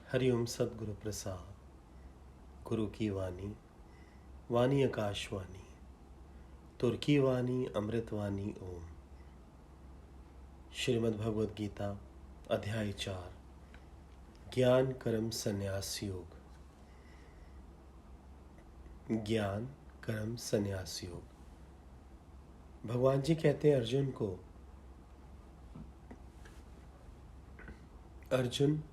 हरिओम सद्गुरु प्रसाद। गुरु की वाणी, वाणी आकाशवाणी, तुर्की वाणी अमृतवाणी। ओम। श्रीमद् भगवद गीता अध्याय 4, ज्ञान कर्म संन्यास योग। ज्ञान कर्म संन्यास योग। भगवान जी कहते हैं अर्जुन को, अर्जुन,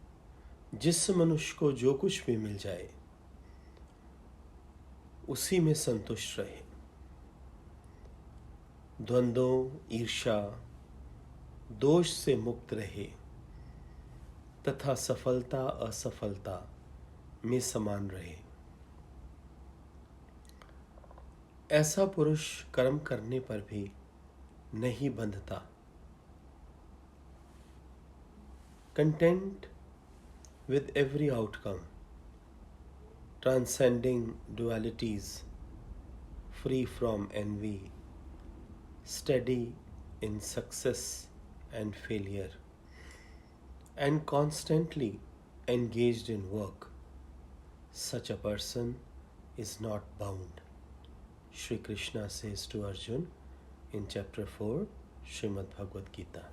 जिस मनुष्य को जो कुछ भी मिल जाए उसी में संतुष्ट रहे। द्वंद्वों, ईर्ष्या, दोष से मुक्त रहे तथा सफलता असफलता में समान रहे। ऐसा पुरुष कर्म करने पर भी नहीं बंधता। Content with every outcome, transcending dualities, free from envy, steady in success and failure, and constantly engaged in work, such a person is not bound. Shri Krishna says to Arjun in chapter 4, Srimad Bhagavad Gita.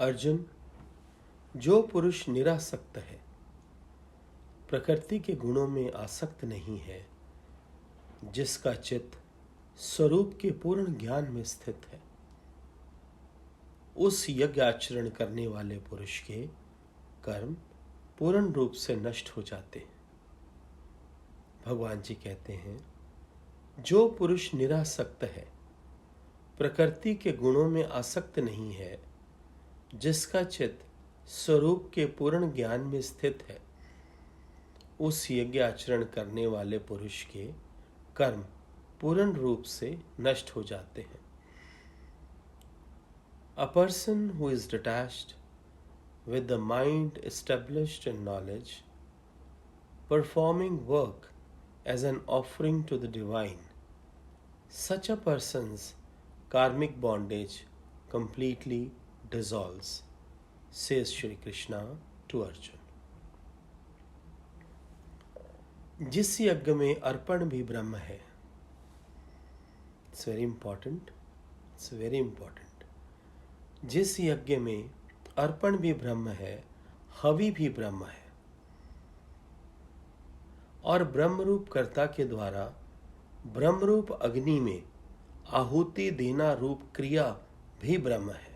Arjun, जो पुरुष निरासक्त है, प्रकृति के गुणों में आसक्त नहीं है, जिसका चित्त स्वरूप के पूर्ण ज्ञान में स्थित है, उस यज्ञ आचरण करने वाले पुरुष के कर्म पूर्ण रूप से नष्ट हो जाते हैं। भगवान जी कहते हैं, जो पुरुष निरासक्त है, प्रकृति के गुणों में आसक्त नहीं है, जिसका चित्त स्वरूप के पूर्ण ज्ञान में स्थित है, उस यज्ञ आचरण करने वाले पुरुष के कर्म पूर्ण रूप से नष्ट हो जाते हैं। A person who is detached with the mind established in knowledge, performing work as an offering to the divine, such a person's karmic bondage completely dissolves, says Shri Krishna to Arjun. जिस यज्ञ में अर्पण भी ब्रह्म है, it's very important, it's very important. जिस यज्ञ में अर्पण भी ब्रह्म है, हवि भी ब्रह्म है, और ब्रह्मरूप कर्ता के द्वारा ब्रह्मरूप अग्नि में आहुति देना रूप क्रिया भी ब्रह्म है,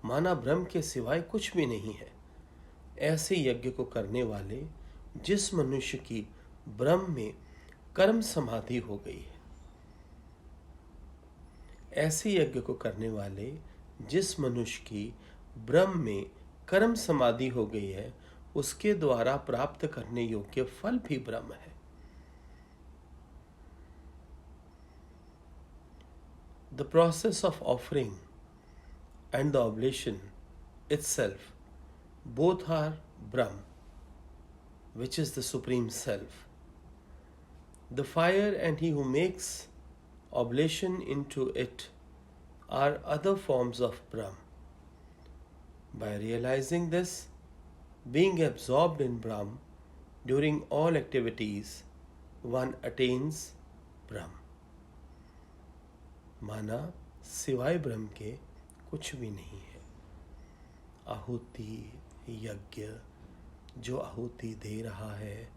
माना ब्रह्म के सिवाय कुछ भी नहीं है। ऐसे यज्ञ को करने वाले जिस मनुष्य की ब्रह्म में कर्म समाधि हो गई है, ऐसे यज्ञ को करने वाले जिस मनुष्य की ब्रह्म में कर्म समाधि हो गई है, उसके द्वारा प्राप्त करने योग्य फल भी ब्रह्म है। The process of offering and the oblation itself, both are Brahm, which is the Supreme Self. The fire and he who makes oblation into it are other forms of Brahm. By realizing this, being absorbed in Brahm during all activities, one attains Brahm. माना सिवाय ब्रह्म के कुछ भी नहीं है। आहुति, यज्ञ, जो आहुति दे रहा है,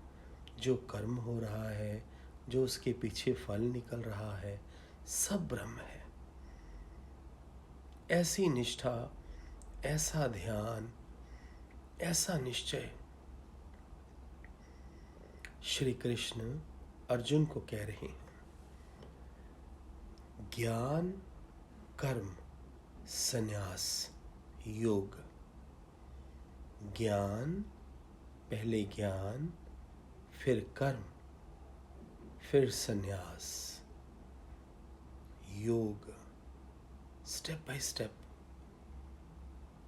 जो कर्म हो रहा है, जो उसके पीछे फल निकल रहा है, सब ब्रह्म है। ऐसी निष्ठा, ऐसा ध्यान, ऐसा निश्चय श्री कृष्ण अर्जुन को कह रहे हैं। ज्ञान कर्म संन्यास योग। ज्ञान, पहले ज्ञान, फिर कर्म, फिर संन्यास, योग। स्टेप बाय स्टेप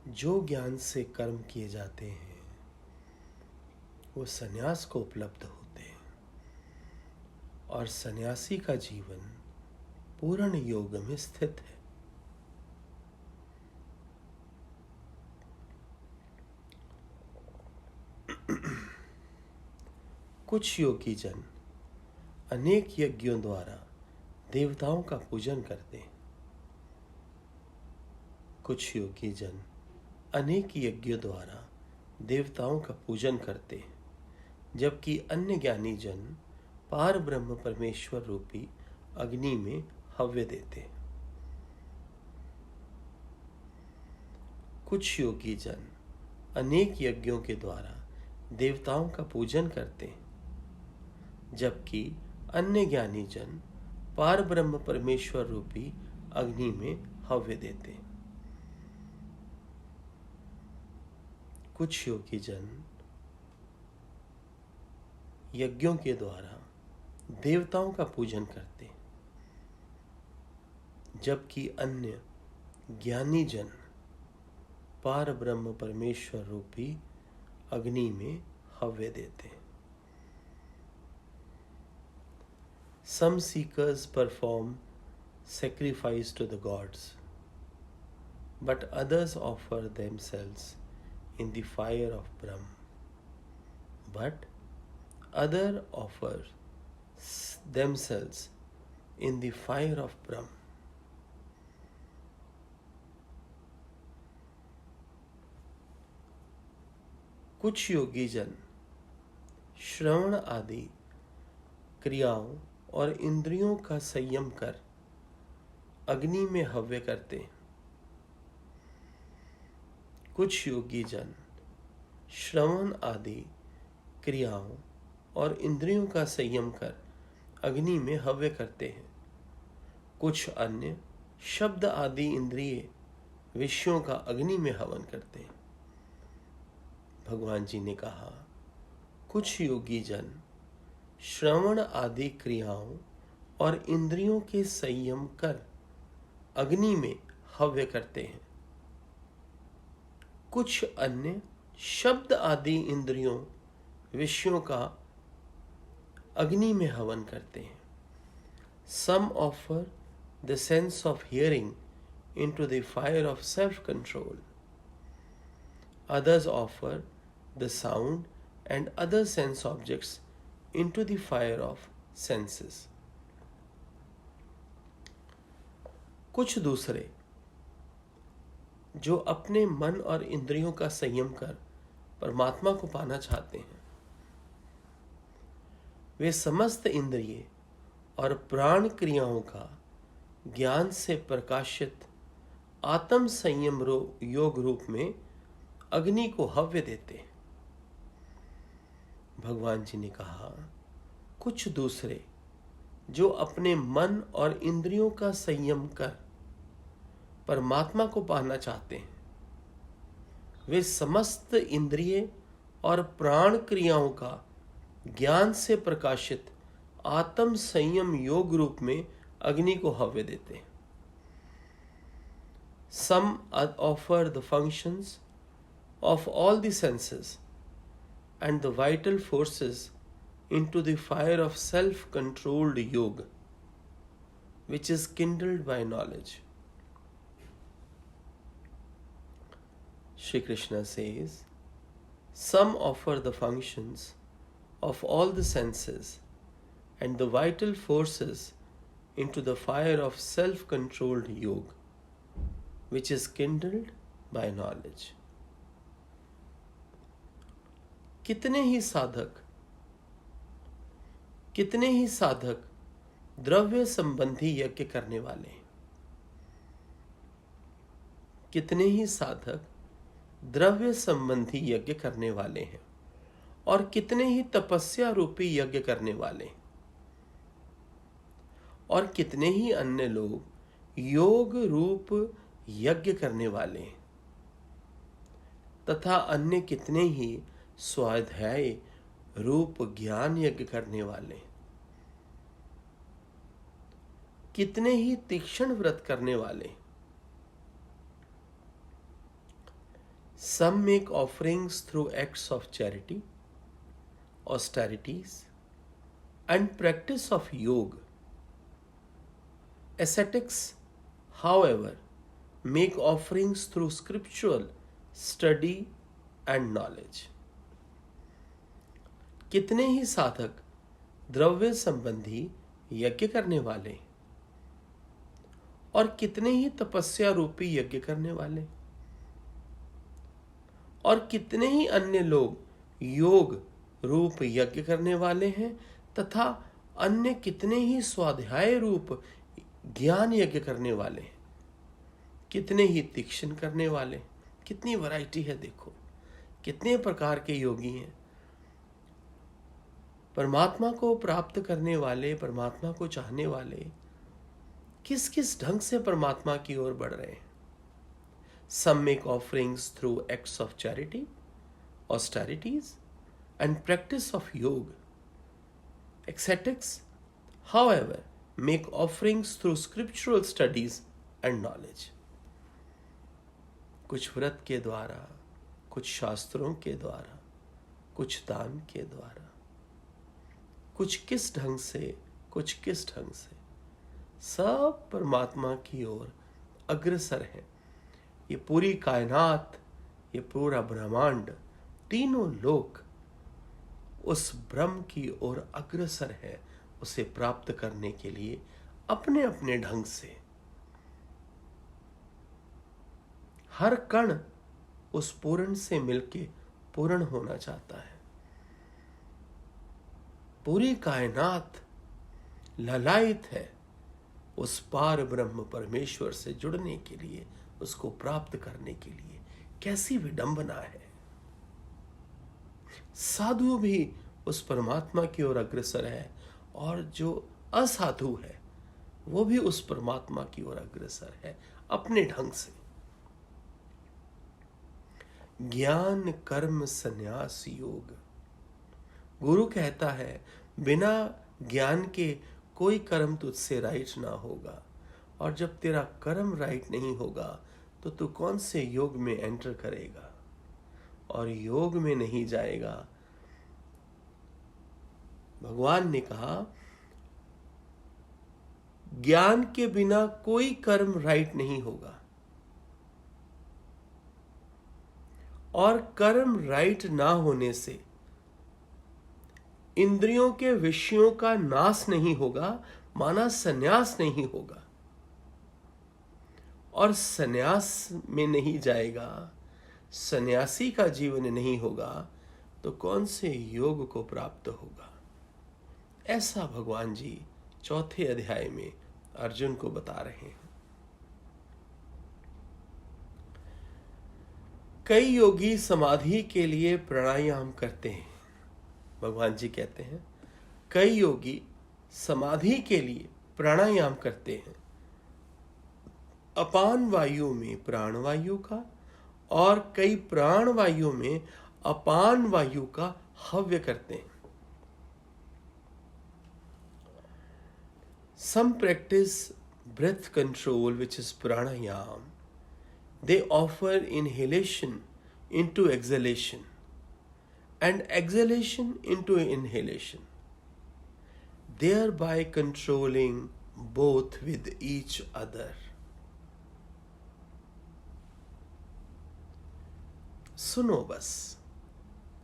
जो ज्ञान से कर्म किए जाते हैं वो संन्यास को उपलब्ध होते हैं, और सन्यासी का जीवन पूर्ण योग में स्थित है। कुछ योगी जन अनेक यज्ञों द्वारा देवताओं का पूजन करते। कुछ योगी जन अनेक यज्ञों द्वारा देवताओं का पूजन करते, जबकि अन्य ज्ञानी जन पार ब्रह्म परमेश्वर रूपी अग्नि में हव्य देते। कुछ योगी जन अनेक यज्ञों के द्वारा देवताओं का पूजन करते, जबकि अन्य ज्ञानी जन पार ब्रह्म परमेश्वर रूपी अग्नि में हव्य देते। कुछ योगी जन यज्ञों के द्वारा देवताओं का पूजन करते, जबकि अन्य ज्ञानी जन पार ब्रह्म परमेश्वर रूपी अग्नि में हव्य देते। Some seekers perform sacrifice to the gods, but others offer themselves in the fire of Brahm. But others offer themselves in the fire of Brahm. कुछ योगी जन श्रवण आदि क्रियाओं और इंद्रियों का संयम कर अग्नि में हव्य करते। कुछ योगी जन श्रवण आदि क्रियाओं और इंद्रियों का संयम कर अग्नि में हव्य करते हैं। कुछ अन्य शब्द आदि इंद्रिय विषयों का अग्नि में हवन करते हैं। भगवान जी ने कहा, कुछ योगी जन श्रवण आदि क्रियाओं और इंद्रियों के संयम कर अग्नि में हव्य करते हैं। कुछ अन्य शब्द आदि इंद्रियों विषयों का अग्नि में हवन करते हैं। Some offer the sense of hearing into the fire of self-control. Others offer the sound and other sense objects into the fire of senses. कुछ दूसरे जो अपने मन और इंद्रियों का संयम कर परमात्मा को पाना चाहते हैं, वे समस्त इंद्रिय और प्राण क्रियाओं का ज्ञान से प्रकाशित आत्म संयम योग रूप में अग्नि को हव्य देते। भगवान जी ने कहा, कुछ दूसरे जो अपने मन और इंद्रियों का संयम कर परमात्मा को पाना चाहते हैं, वे समस्त इंद्रिय और प्राण क्रियाओं का ज्ञान से प्रकाशित आत्म संयम योग रूप में अग्नि को हव्य देते हैं। Some offer the functions of all the senses and the vital forces into the fire of self-controlled yoga, which is kindled by knowledge. Shri Krishna says, some offer the functions of all the senses and the vital forces into the fire of self-controlled yoga, which is kindled by knowledge. कितने ही साधक द्रव्य संबंधी यज्ञ करने वाले हैं। कितने ही साधक द्रव्य संबंधी यज्ञ करने वाले हैं और कितने ही तपस्या रूपी यज्ञ करने वाले हैं, और कितने ही अन्य लोग योग रूप यज्ञ करने वाले हैं, तथा अन्य कितने ही स्वाध्याय रूप ज्ञान यज्ञ करने वाले, कितने ही तीक्ष्ण व्रत करने वाले। Some make offerings through acts of charity, austerities, and practice of yoga. Ascetics, however, make offerings through scriptural study and knowledge. कितने ही साधक द्रव्य संबंधी यज्ञ करने वाले और कितने ही तपस्या रूपी यज्ञ करने वाले और कितने ही अन्य लोग योग रूप यज्ञ करने वाले हैं तथा अन्य कितने ही स्वाध्याय रूप ज्ञान यज्ञ करने वाले हैं, कितने ही तीक्ष्ण करने वाले। कितनी वैरायटी है, देखो कितने प्रकार के योगी हैं। परमात्मा को प्राप्त करने वाले, परमात्मा को चाहने वाले किस किस ढंग से परमात्मा की ओर बढ़ रहे हैं। Some make offerings through acts of charity, austerities, and practice of yoga. Ascetics, however, make offerings through scriptural studies and knowledge. कुछ व्रत के द्वारा, कुछ शास्त्रों के द्वारा, कुछ दान के द्वारा, कुछ किस ढंग से, कुछ किस ढंग से, सब परमात्मा की ओर अग्रसर है। ये पूरी कायनात, ये पूरा ब्रह्मांड, तीनों लोक उस ब्रह्म की ओर अग्रसर है, उसे प्राप्त करने के लिए अपने अपने ढंग से। हर कण उस पूर्ण से मिलके पूर्ण होना चाहता है। पूरी कायनात ललायित है उस पार ब्रह्म परमेश्वर से जुड़ने के लिए, उसको प्राप्त करने के लिए। कैसी विडंबना है। साधु भी उस परमात्मा की ओर अग्रसर है और जो असाधु है वो भी उस परमात्मा की ओर अग्रसर है अपने ढंग से। ज्ञान कर्म संन्यास योग। गुरु कहता है बिना ज्ञान के कोई कर्म तुझसे राइट ना होगा, और जब तेरा कर्म राइट नहीं होगा तो तू कौन से योग में एंटर करेगा, और योग में नहीं जाएगा। भगवान ने कहा ज्ञान के बिना कोई कर्म राइट नहीं होगा, और कर्म राइट ना होने से इंद्रियों के विषयों का नाश नहीं होगा, माना संन्यास नहीं होगा, और संन्यास में नहीं जाएगा, सन्यासी का जीवन नहीं होगा, तो कौन से योग को प्राप्त होगा। ऐसा भगवान जी चौथे अध्याय में अर्जुन को बता रहे हैं। कई योगी समाधि के लिए प्राणायाम करते हैं। भगवान जी कहते हैं कई योगी समाधि के लिए प्राणायाम करते हैं, अपान वायु में प्राण वायु का और कई प्राण वायु में अपान वायु का हव्य करते हैं। Some practice breath control, which is pranayam. They offer inhalation into exhalation and exhalation into inhalation, thereby controlling both with each other. सुनो, बस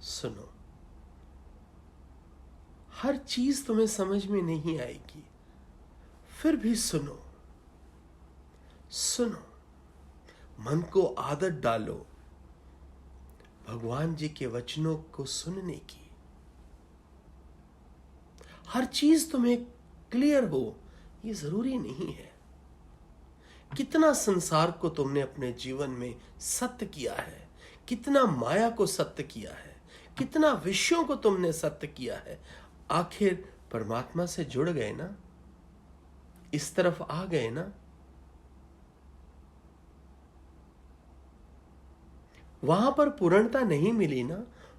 सुनो। हर चीज तुम्हें समझ में नहीं आएगी, फिर भी सुनो। सुनो, मन को आदत डालो भगवान जी के वचनों को सुनने की। हर चीज तुम्हें क्लियर हो ये जरूरी नहीं है। कितना संसार को तुमने अपने जीवन में सत्य किया है, कितना माया को सत्य किया है, कितना विषयों को तुमने सत्य किया है। आखिर परमात्मा से जुड़ गए ना, इस तरफ आ गए ना। वहां पर पूर्णता नहीं मिली ना,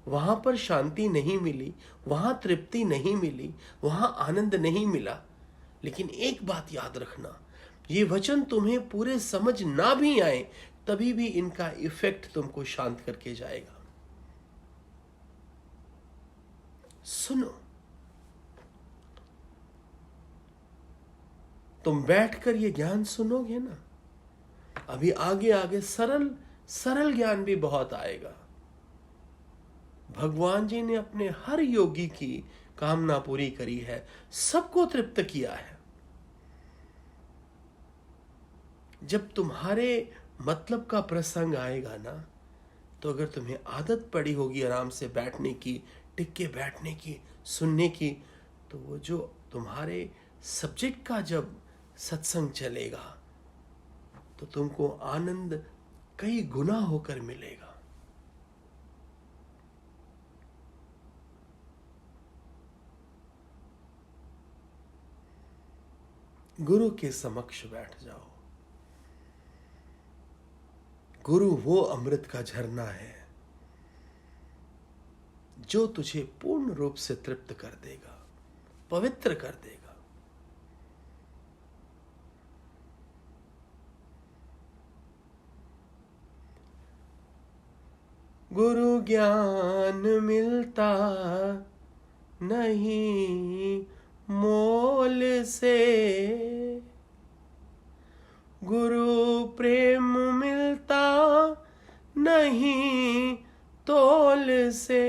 वहां पर शांति नहीं मिली, वहां तृप्ति नहीं मिली, वहां आनंद नहीं मिला। लेकिन एक बात याद रखना, ये वचन तुम्हें पूरे समझ ना भी आए तभी भी इनका इफेक्ट तुमको शांत करके जाएगा। सुनो, तुम बैठकर ये ज्ञान सुनोगे ना, अभी आगे आगे सरल सरल ज्ञान भी बहुत आएगा। भगवान जी ने अपने हर योगी की कामना पूरी करी है, सबको तृप्त किया है। जब तुम्हारे मतलब का प्रसंग आएगा ना, तो अगर तुम्हें आदत पड़ी होगी आराम से बैठने की, टिक के बैठने की, सुनने की, तो वो जो तुम्हारे सब्जेक्ट का जब सत्संग चलेगा तो तुमको आनंद कई गुना होकर मिलेगा। गुरु के समक्ष बैठ जाओ। गुरु वो अमृत का झरना है जो तुझे पूर्ण रूप से तृप्त कर देगा, पवित्र कर देगा। गुरु ज्ञान मिलता नहीं मोल से, गुरु प्रेम मिलता नहीं तोल से।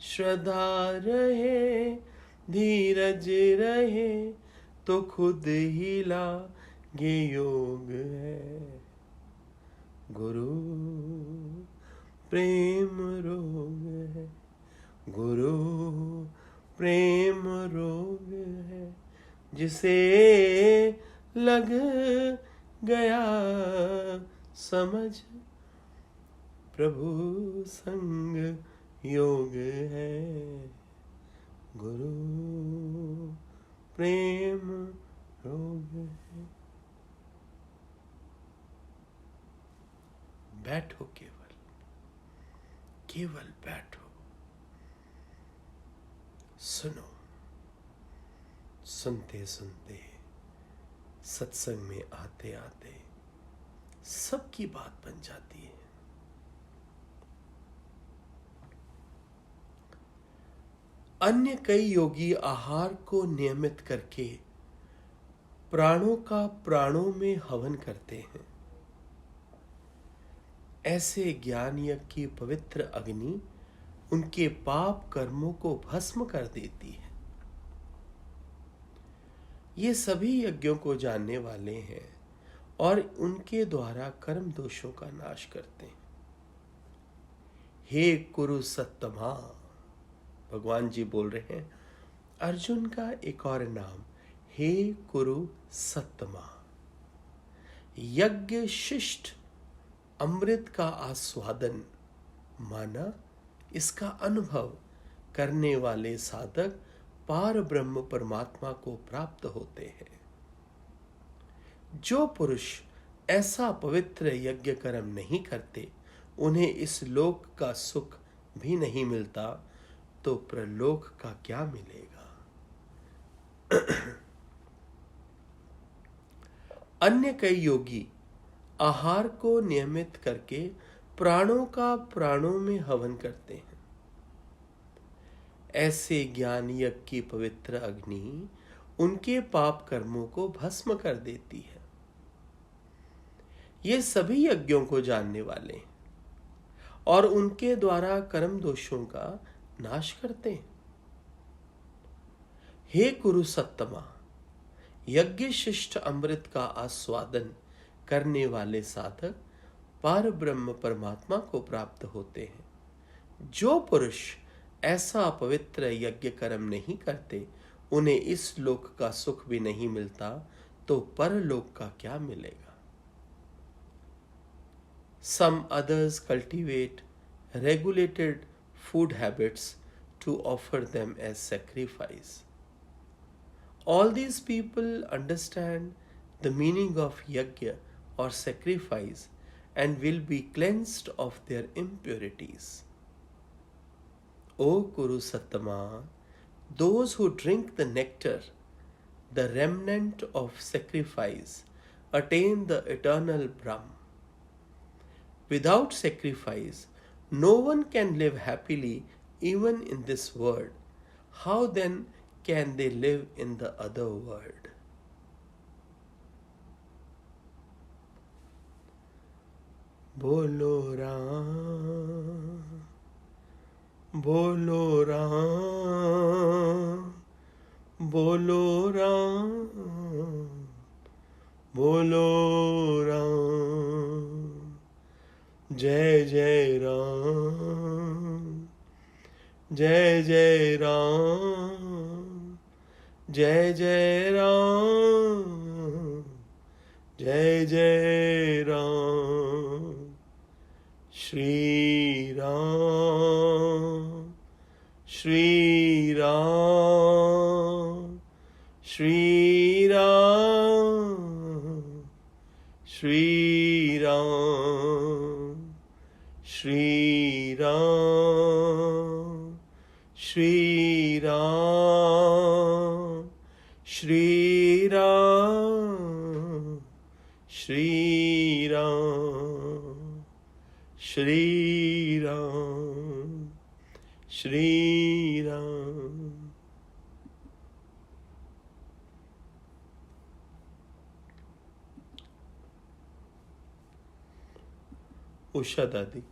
श्रद्धा रहे धीरज रहे तो खुद ही लागे योग है। गुरु प्रेम रोग है, गुरु प्रेम रोग है, जिसे लग गया समझ प्रभु संग योग है। गुरु प्रेम रोग है। बैठो, केवल केवल बैठो, सुनो। सुनते सुनते, सत्संग में आते आते सबकी बात बन जाती है। अन्य कई योगी आहार को नियमित करके प्राणों का प्राणों में हवन करते हैं। ऐसे ज्ञान यज्ञ की पवित्र अग्नि उनके पाप कर्मों को भस्म कर देती है। ये सभी यज्ञों को जानने वाले हैं और उनके द्वारा कर्म दोषों का नाश करते हैं। हे कुरु सत्तमा, भगवान जी बोल रहे हैं अर्जुन का एक और नाम, हे कुरु सत्तमा। यज्ञ शिष्ट अमृत का आस्वादन माना इसका अनुभव करने वाले साधक पार ब्रह्म परमात्मा को प्राप्त होते हैं। जो पुरुष ऐसा पवित्र यज्ञ कर्म नहीं करते, उन्हें इस लोक का सुख भी नहीं मिलता, तो प्रलोक का क्या मिलेगा। अन्य कई योगी आहार को नियमित करके प्राणों का प्राणों में हवन करते हैं। ऐसे ज्ञान यज्ञ की पवित्र अग्नि उनके पाप कर्मों को भस्म कर देती है। ये सभी यज्ञों को जानने वाले हैं और उनके द्वारा कर्म दोषों का नाश करते हैं। हे कुरु सत्तमा, यज्ञ शिष्ट अमृत का आस्वादन करने वाले साधक पार ब्रह्म परमात्मा को प्राप्त होते हैं। जो पुरुष ऐसा पवित्र यज्ञ कर्म नहीं करते, उन्हें इस लोक का सुख भी नहीं मिलता, तो परलोक का क्या मिलेगा। Some others cultivate regulated food habits to offer them as sacrifice. All these people understand the meaning of yajna or sacrifice and will be cleansed of their impurities. O Kuru Sattama, those who drink the nectar, the remnant of sacrifice, attain the eternal Brahm. Without sacrifice, no one can live happily even in this world. How then can they live in the other world? बोलो राम बोलो राम, बोलो राम, बोलो राम, जय जय राम, जय जय राम, जय जय राम, जय जय राम, श्री राम, श्री राम, श्री राम, श्री राम, श्री राम, श्री राम, श्री राम, श्री राम, श्री राम, श्री राम। उषा दादी।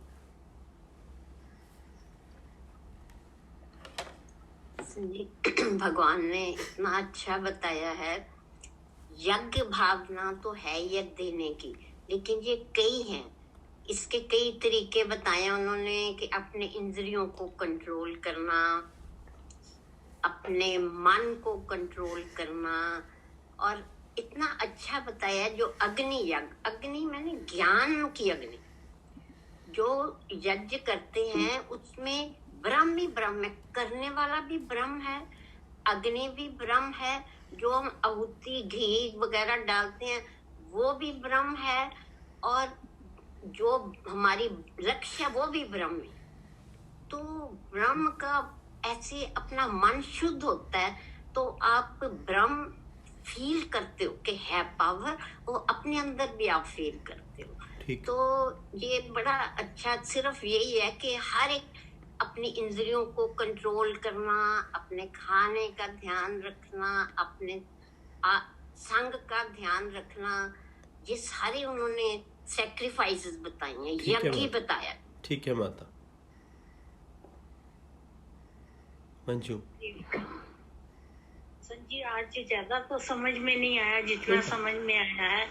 भगवान ने इतना अच्छा बताया है। यज्ञ भावना तो है यज्ञ देने की, लेकिन ये कई हैं, इसके कई तरीके बताए उन्होंने कि अपने इंद्रियों को कंट्रोल करना, अपने मन को कंट्रोल करना, और इतना अच्छा बताया जो अग्नि यज्ञ, अग्नि मैंने ज्ञान की अग्नि, जो यज्ञ करते हैं उसमें ब्रह्म ही ब्रह्म है, करने वाला भी ब्रह्म है, अग्नि भी ब्रह्म है, जो हम आहुति घी वगैरह डालते हैं वो भी ब्रह्म है, और जो हमारी लक्ष्य है वो भी ब्रह्म है। तो ब्रह्म का ऐसे अपना मन शुद्ध होता है तो आप ब्रह्म फील करते हो कि है पावर, और अपने अंदर भी आप फील करते हो। ठीक। तो ये बड़ा अच्छा, सिर्फ यही है कि हर एक अपनी इंद्रियों को कंट्रोल करना, अपने खाने का ध्यान रखना, अपने संग का ध्यान रखना, ये सारे उन्होंने सैक्रिफाइसेस बताई हैं, यज्ञ बताया। ठीक है माता। मंजू। संजी, आज ज्यादा तो समझ में नहीं आया, जितना समझ में आया है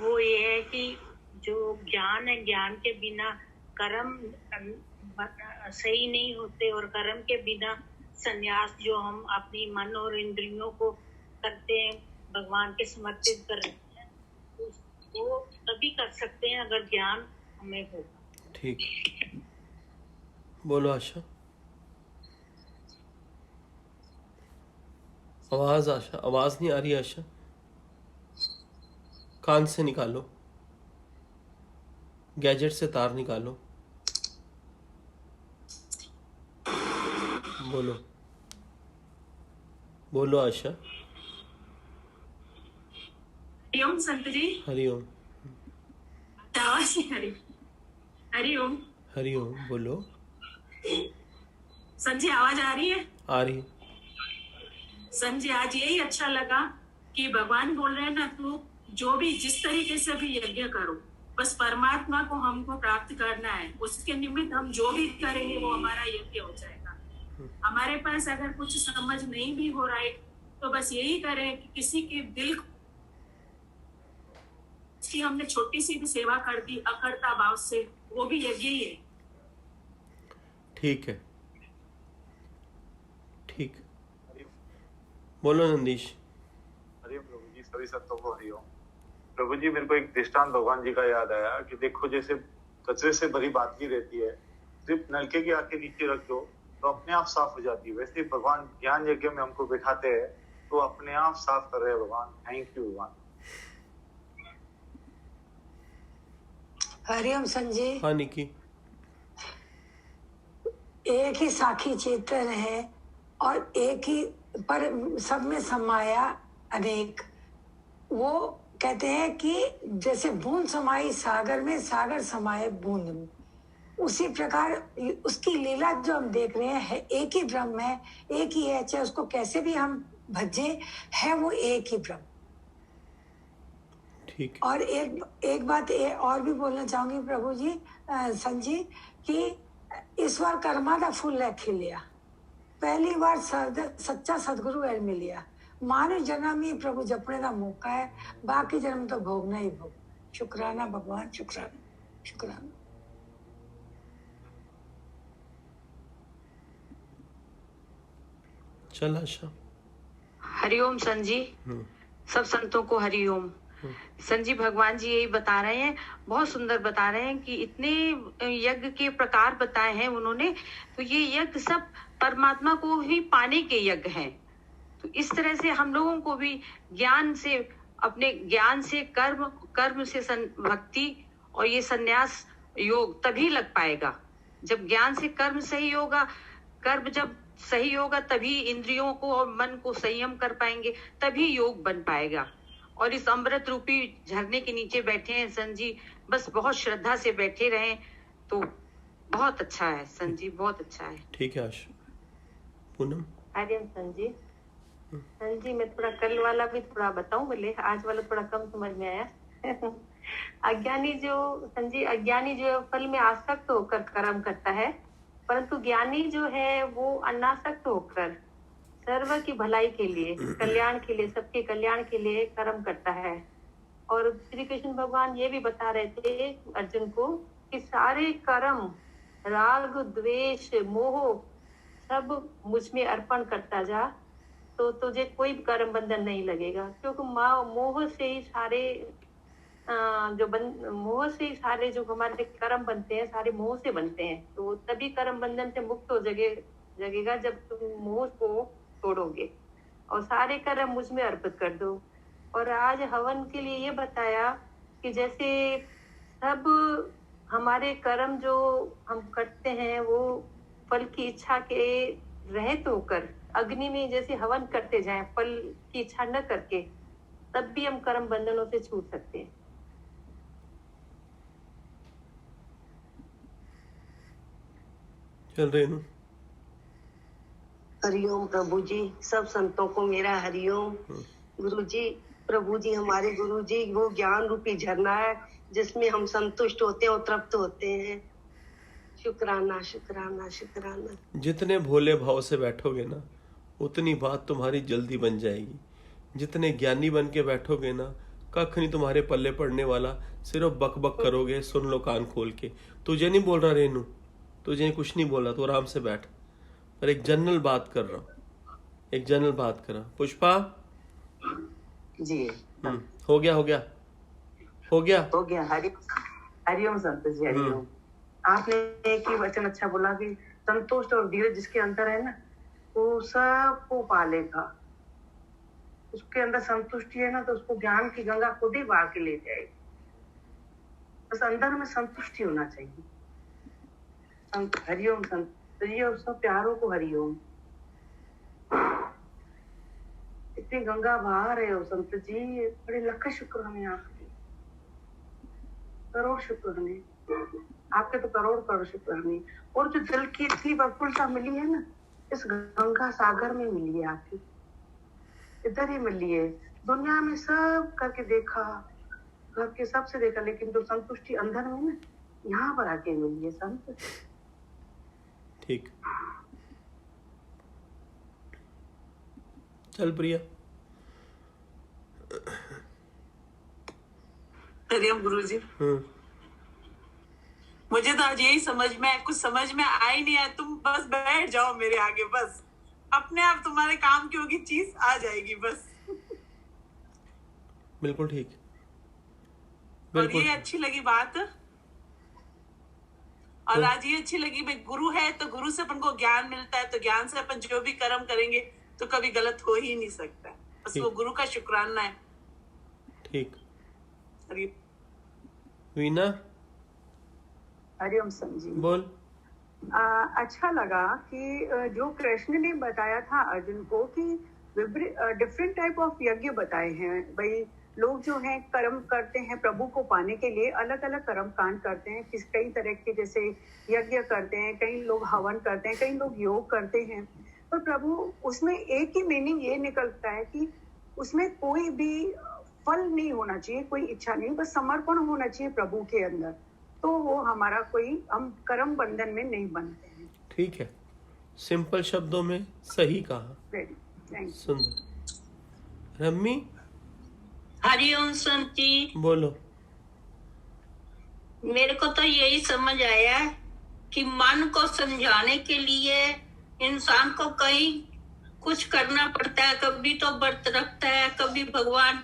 वो ये है कि जो ज्ञान है, ज्ञान के बिना कर्म सही नहीं होते, और कर्म के बिना संन्यास जो हम अपनी मन और इंद्रियों को करते हैं, भगवान के समर्पित करते हैं, वो तभी कर सकते हैं अगर ज्ञान हमें होगा। ठीक। बोलो आशा। आशा आवाज नहीं आ रही। आशा कान से निकालो, गैजेट से तार निकालो। बोलो बोलो आशा। हरिओम संत जी। हरिओम। हरिओम। हरिओम। बोलो। संजय, आवाज आ रही है? आ रही। संजय, आज यही अच्छा लगा कि भगवान बोल रहे हैं ना, तू जो भी जिस तरीके से भी यज्ञ करो, बस परमात्मा को हमको प्राप्त करना है, उसके निमित्त हम जो भी करेंगे वो हमारा यज्ञ हो जाएगा। हमारे पास अगर कुछ समझ नहीं भी हो रहा है तो बस यही करें कि किसी के दिल की हमने छोटी सी भी सेवा कर दी अकर्ता भाव से, वो भी यज्ञ ही है। ठीक है। ठीक। बोलो नंदीश। हरिओम प्रभु जी, सभी संतों को हरिओम। प्रभु जी, मेरे को एक दृष्टांत भगवान जी का याद आया कि देखो, जैसे कचरे से भरी बादली रहती है, सिर्फ नलके की आके नीचे रख दो तो अपने आप साफ हो जाती है। वैसे भगवान ज्ञान यज्ञ में हमको बैठाते हैं तो अपने आप साफ कर रहे हैं भगवान। थैंक यू भगवान। हरिओम संजय। हाँ निकी। एक ही साखी चेतन है और एक ही पर सब में समाया अनेक। वो कहते हैं कि जैसे बूंद समाई सागर में, सागर समाये बूंद में, उसी प्रकार उसकी लीला जो हम देख रहे हैं, एक ही ब्रह्म है, एक ही है, चाहे उसको कैसे भी हम भजे, है वो एक ही ब्रह्म। ठीक। और एक बात और भी बोलना चाहूंगी प्रभु जी, संजी, कि ईश्वर कर्मा का फूल है खिलिया। पहली बार सच्चा सदगुरु है मिलिया। मानव जन्म ही प्रभु जपने का मौका है, बाकी जन्म तो भोगना ही भोग। शुक्राना भगवान, शुक्राना शुक्राना। चल आशा। हरिओम संजी, सब संतों को हरिओम। संजी भगवान जी यही बता रहे हैं, बहुत सुंदर बता रहे हैं कि इतने यज्ञ के प्रकार बताए हैं उन्होंने, तो ये यज्ञ सब परमात्मा को ही पाने के यज्ञ हैं। तो इस तरह से हम लोगों को भी ज्ञान से, अपने ज्ञान से कर्म, कर्म से भक्ति और ये संन्यास योग तभी लग पाएगा जब ज्ञान से कर्म सही होगा। कर्म जब सही होगा तभी इंद्रियों को और मन को संयम कर पाएंगे, तभी योग बन पाएगा। और इस अमृत रूपी झरने के नीचे बैठे हैं संजी, बस बहुत श्रद्धा से बैठे रहें तो बहुत अच्छा है संजी, बहुत अच्छा है। ठीक है आशा। पूनम। आर्यन संजी, संजी मैं थोड़ा कल वाला भी थोड़ा बताऊं, बोले आज वाला थोड़ा कम समझ में आया। अज्ञानी जो संजी, अज्ञानी जो फल में आसक्त होकर कर्म करता है, परंतु ज्ञानी जो है वो अनासक्त होकर सर्व की भलाई के लिए, कल्याण के लिए, सबके कल्याण के लिए कर्म करता है। और श्री कृष्ण भगवान ये भी बता रहे थे अर्जुन को कि सारे कर्म, राग, द्वेष, मोह सब मुझ में अर्पण करता जा, तो तुझे कोई कर्म बंधन नहीं लगेगा। क्योंकि मोह से ही सारे मोह से ही सारे जो हमारे कर्म बनते हैं, सारे मोह से बनते हैं। तो तभी कर्म बंधन से मुक्त हो जगेगा जब तुम मोह को तोड़ोगे और सारे कर्म मुझ में अर्पित कर दो। और आज हवन के लिए ये बताया कि जैसे सब हमारे कर्म जो हम करते हैं वो फल की इच्छा के रहित होकर अग्नि में जैसे हवन करते जाएं, फल की इच्छा न करके, तब भी हम कर्म बंधनों से छूट सकते हैं। चल रेनू। हरिओम प्रभु जी, सब संतों को मेरा हरिओम। गुरु जी, प्रभु जी, हमारे गुरु जी वो ज्ञान रूपी झरना है जिसमें हम संतुष्ट होते हैं और तृप्त होते हैं। शुक्राना शुक्राना शुक्राना। जितने भोले भाव से बैठोगे ना, उतनी बात तुम्हारी जल्दी बन जाएगी। जितने ज्ञानी बन के बैठोगे ना, कख नहीं तुम्हारे पल्ले पड़ने वाला, सिर्फ बक बक करोगे। सुन लो कान खोल के, तुझे नहीं बोल रहा रेनू, तुझे कुछ नहीं बोला, तो आराम से बैठ। पर एक जनरल बात कर रहा हूँ, एक जनरल बात कर रहा हूँ। पुष्पा जी। हो गया हो गया हो गया हो गया। हरिओम संत जी, हरिओम। आपने एक ही वचन अच्छा बोला कि संतुष्ट और धीरज जिसके अंदर है ना, वो सबको पालेगा। उसके अंदर संतुष्टि है ना, तो उसको ज्ञान की गंगा खुद ही बहा के ले जाएगी। बस अंदर में संतुष्टि होना चाहिए। हरिओम संत जी, और सब प्यारों को हरिओम। इतनी गंगा बहा रहे हो संत जी, बड़े लख शुक्र हमें आपके, करोड़ शुक्र हमें आपके, तो करोड़ करोड़ शुक्र हमें। और जो दिल की इतनी प्रफुल्लता मिली है ना, इस गंगा सागर में मिली है आपकी, इधर ही मिली है। दुनिया में सब करके देखा, घर के सबसे देखा, लेकिन जो संतुष्टि अंदर में ना, यहाँ पर आके मिली है संत। ठीक। चल प्रिया। हरिओम गुरुजी। मुझे तो आज यही समझ में, कुछ समझ में आ ही नहीं है। तुम बस बैठ जाओ मेरे आगे, बस अपने आप तुम्हारे काम की होगी चीज आ जाएगी बस। बिल्कुल ठीक। और ये अच्छी लगी बात, और आज ये अच्छी लगी भाई, गुरु है तो गुरु से अपन को ज्ञान मिलता है, तो ज्ञान से अपन जो भी कर्म करेंगे तो कभी गलत हो ही नहीं सकता। बस वो गुरु का शुक्राना है। ठीक। वीना। हरिओम संजी। बोल। अच्छा लगा कि जो कृष्ण ने बताया था अर्जुन को कि डिफरेंट टाइप ऑफ यज्ञ बताए हैं। भाई लोग जो हैं कर्म करते हैं प्रभु को पाने के लिए, अलग अलग कर्म कांड करते हैं। कई तरह के जैसे यज्ञ करते हैं, कई लोग हवन करते हैं, कई लोग योग करते हैं। पर प्रभु उसमें एक ही मीनिंग ये निकलता है कि उसमें कोई भी फल नहीं होना चाहिए, कोई इच्छा नहीं, बस समर्पण होना चाहिए प्रभु के अंदर। तो वो हमारा कोई हम कर्म बंधन में नहीं बनते हैं। ठीक है, सिंपल शब्दों में सही कहा, वेरी थैंक यू। सुंदर। रम्मी हरिओम संत जी, बोलो। मेरे को तो यही समझ आया कि मन को समझाने के लिए इंसान को कहीं कुछ करना पड़ता है। कभी तो व्रत रखता है, कभी भगवान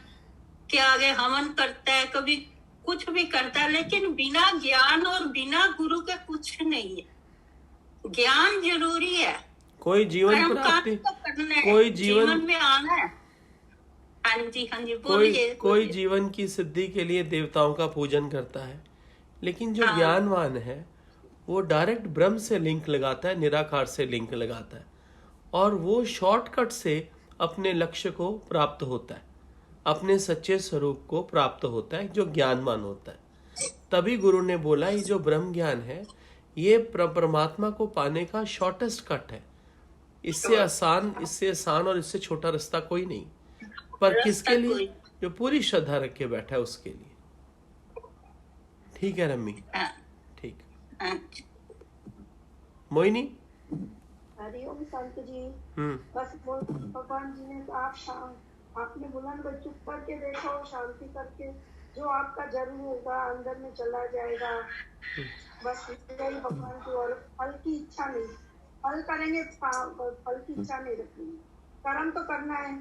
के आगे हवन करता है, कभी कुछ भी करता है, लेकिन बिना ज्ञान और बिना गुरु के कुछ नहीं है। ज्ञान जरूरी है, कोई जीवन कर्म प्राप्ति, कांड तो करना है, कोई जीवन में आना है। हाँ जी बोलिए। कोई जीवन की सिद्धि के लिए देवताओं का पूजन करता है, लेकिन जो हाँ। ज्ञानवान है वो डायरेक्ट ब्रह्म से लिंक लगाता है, निराकार से लिंक लगाता है, और वो शॉर्टकट से अपने लक्ष्य को प्राप्त होता है, अपने सच्चे स्वरूप को प्राप्त होता है, जो ज्ञानवान होता है। तभी गुरु ने बोला ये जो ब्रह्म ज्ञान है ये परमात्मा को पाने का शॉर्टेस्ट कट है। इससे आसान और इससे छोटा रास्ता कोई नहीं, पर किसके लिए? जो पूरी श्रद्धा रख के बैठा है उसके लिए। ठीक है रम्मी, ठीक। मोहिनी। हरिओम संत जी। बस भगवान जी ने आपने बोला ना चुप करके देखो, शांति करके, जो आपका जरूर होगा अंदर में चला जाएगा। बस यही भगवान की, और फल की इच्छा नहीं। फल करेंगे, फल की इच्छा नहीं रखनी। कर्म तो करना है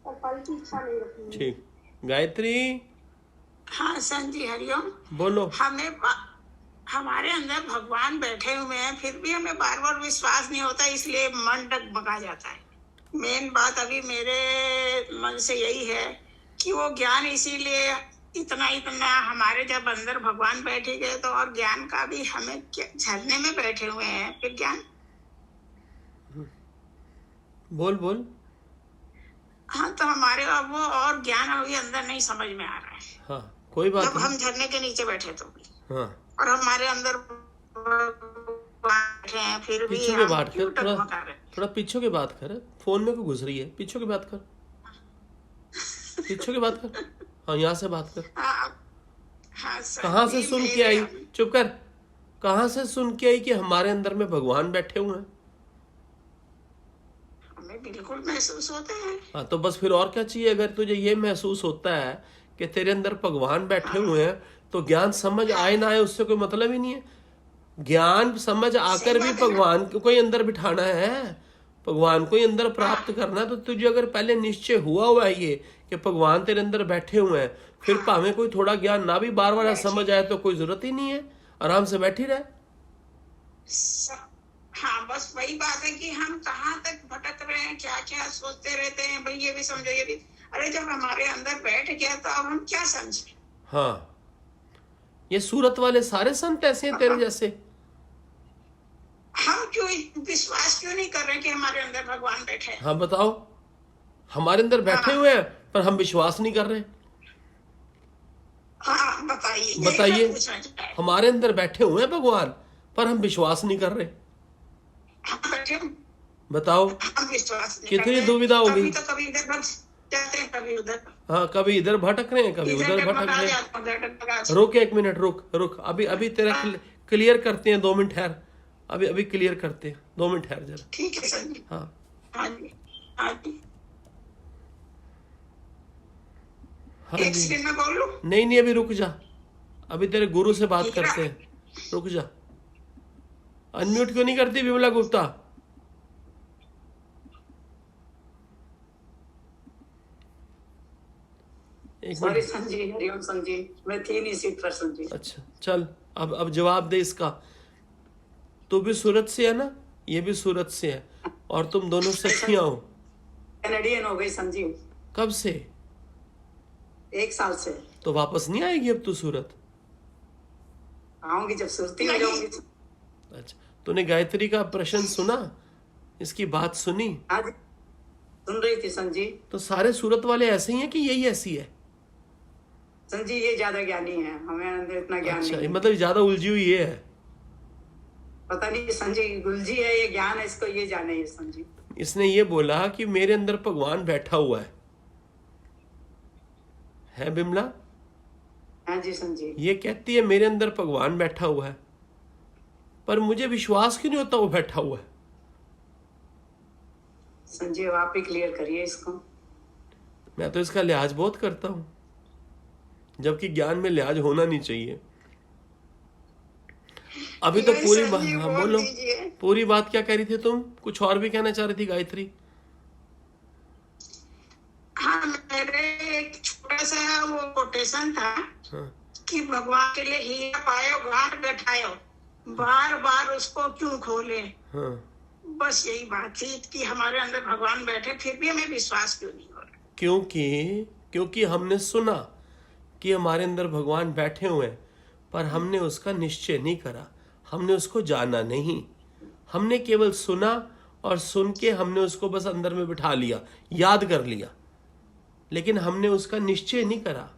पर फल की इच्छा नहीं रखनी। ठीक। गायत्री। हाँ संत जी हरिओम। बोलो। हमारे अंदर भगवान बैठे हुए हैं, फिर भी हमें बार बार विश्वास नहीं होता, इसलिए मन डगमगा जाता है। मेन बात अभी मेरे मन से यही है कि वो ज्ञान इसीलिए इतना हमारे जब अंदर भगवान बैठे गए तो और ज्ञान का भी हमें झरने में बैठे हुए हैं, फिर ज्ञान। बोल। हाँ तो हमारे अब वो और ज्ञान अभी अंदर नहीं समझ में आ रहा है। हाँ कोई बात जब नहीं। हम झरने के नीचे बैठे तो हाँ। और हमारे अंदर बैठे हैं, फिर भी पीछे के बात कर, थोड़ा पीछे के बात कर। फोन में को घुस रही है, पीछे की बात कर, पीछे की बात कर। हाँ यहाँ से बात कर। कहाँ से सुन के आई? चुप कर। कहाँ से सुन के आई कि हमारे अंदर में भगवान बैठे हुए हैं? हमें बिल्कुल महसूस होता है। हाँ तो बस फिर और क्या चाहिए? अगर तुझे ये महसूस होता है कि तेरे अंदर भगवान बैठे हुए हैं तो ज्ञान समझ आए ना आए उससे कोई मतलब ही नहीं है। ज्ञान समझ आकर भी भगवान को कोई अंदर बिठाना है, भगवान को ही अंदर प्राप्त करना। तो तुझे अगर पहले निश्चय हुआ है ये कि भगवान तेरे अंदर बैठे हुए हैं, फिर भाਵੇਂ कोई थोड़ा ज्ञान ना भी बार बार समझ आए तो कोई जरूरत ही नहीं है, आराम से बैठी रहे। हाँ बस वही बात है कि हम कहाँ तक भटक रहे हैं, क्या क्या सोचते रहते हैं। भाई ये भी समझो, ये भी। अरे जब हमारे अंदर बैठ गया तो अब हम क्या समझे? हाँ ये सूरत वाले सारे संत ऐसे हैं तेरे जैसे। हम क्यों विश्वास क्यों नहीं कर रहे कि हमारे अंदर भगवान बैठे हैं? हाँ बताओ, हमारे अंदर बैठे हुए हैं पर हम विश्वास नहीं कर रहे। हाँ बताइए। हमारे अंदर बैठे हुए हैं भगवान पर हम विश्वास नहीं कर रहे। बताओ कितनी दुविधा होगी। कभी इधर भटक जाते हैं, कभी उधर। हाँ कभी इधर भटक रहे हैं, कभी उधर भटक रहे हैं। रुक एक मिनट, रुक। अभी तेरा क्लियर करते हैं, 2 मिनट ठहर। अभी क्लियर करते हैं, 2 मिनट ठहर जरा। ठीक है सर। हाँ एक सेकंड में बोल लूं? नहीं अभी रुक जा, अभी तेरे गुरु से बात करते हैं, रुक जा। अनम्यूट क्यों नहीं करती विमला गुप्ता? सॉरी संजी, हरिओम संजी, मैं थी नहीं सीट पर संजी। अच्छा चल, अब जवाब दे इसका। तू भी सूरत से है ना, ये भी सूरत से है, और तुम दोनों सखियां हो। कैनेडियन हो गई संजी। कब से? 1 साल से। तो वापस नहीं आएगी अब तू सूरत? आऊंगी जब सुरती हो जाऊंगी। अच्छा, तूने गायत्री का प्रश्न सुना, इसकी बात सुनी? आज सुन रही थी संजी। तो सारे सूरत वाले ऐसे ही हैं कि यही ऐसी है? संजी ये ज्यादा ज्ञानी है, हमें अंदर इतना ज्ञान नहीं। मतलब ज्यादा उलझी हुई ये है। पता नहीं संजी गुलजी है ये ज्ञान है, इसको ये जाने है संजी। इसने ये बोला कि मेरे अंदर भगवान बैठा हुआ है बिमला? हाँ जी संजय। ये कहती है मेरे अंदर भगवान बैठा हुआ है, पर मुझे विश्वास क्यों नहीं होता वो बैठा हुआ है? संजय आप ही क्लियर करिए इसको। मैं तो इसका लिहाज बहुत करता हूं, जबकि ज्ञान में लिहाज होना नहीं चाहिए। अभी तो पूरी बात, हाँ बोलो, पूरी बात क्या कह रही थी तुम? कुछ और भी कहना चाह रही थी गायत्री? हाँ, मेरे एक छोटा सा वो कोटेशन था कि भगवान के लिए हीरा पायो घाट बैठायो, बार बार उसको क्यों खोले। बस यही बात थी कि हमारे अंदर भगवान बैठे, फिर भी हमें विश्वास क्यों नहीं हो रहा? क्योंकि हमने सुना कि हमारे अंदर भगवान बैठे हुए हैं, पर हमने उसका निश्चय नहीं करा, हमने उसको जाना नहीं। हमने केवल सुना और सुन के हमने उसको बस अंदर में बिठा लिया, याद कर लिया, लेकिन हमने उसका निश्चय नहीं करा।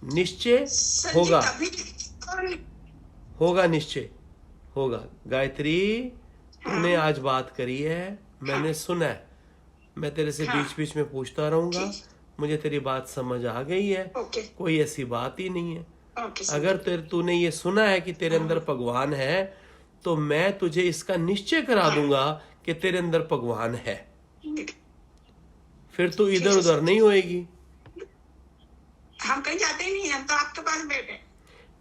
निश्चय होगा निश्चय होगा। गायत्री, तूने आज बात करी है, मैंने सुना है, मैं तेरे से बीच बीच में पूछता रहूंगा, मुझे तेरी बात समझ आ गई है, कोई ऐसी बात ही नहीं है। अगर तूने ये सुना है कि तेरे अंदर भगवान है, तो मैं तुझे इसका निश्चय करा दूंगा कि तेरे अंदर भगवान है, फिर तू इधर उधर नहीं होएगी। हम कहीं जाते ही नहीं, हम तो आपके पास बैठे।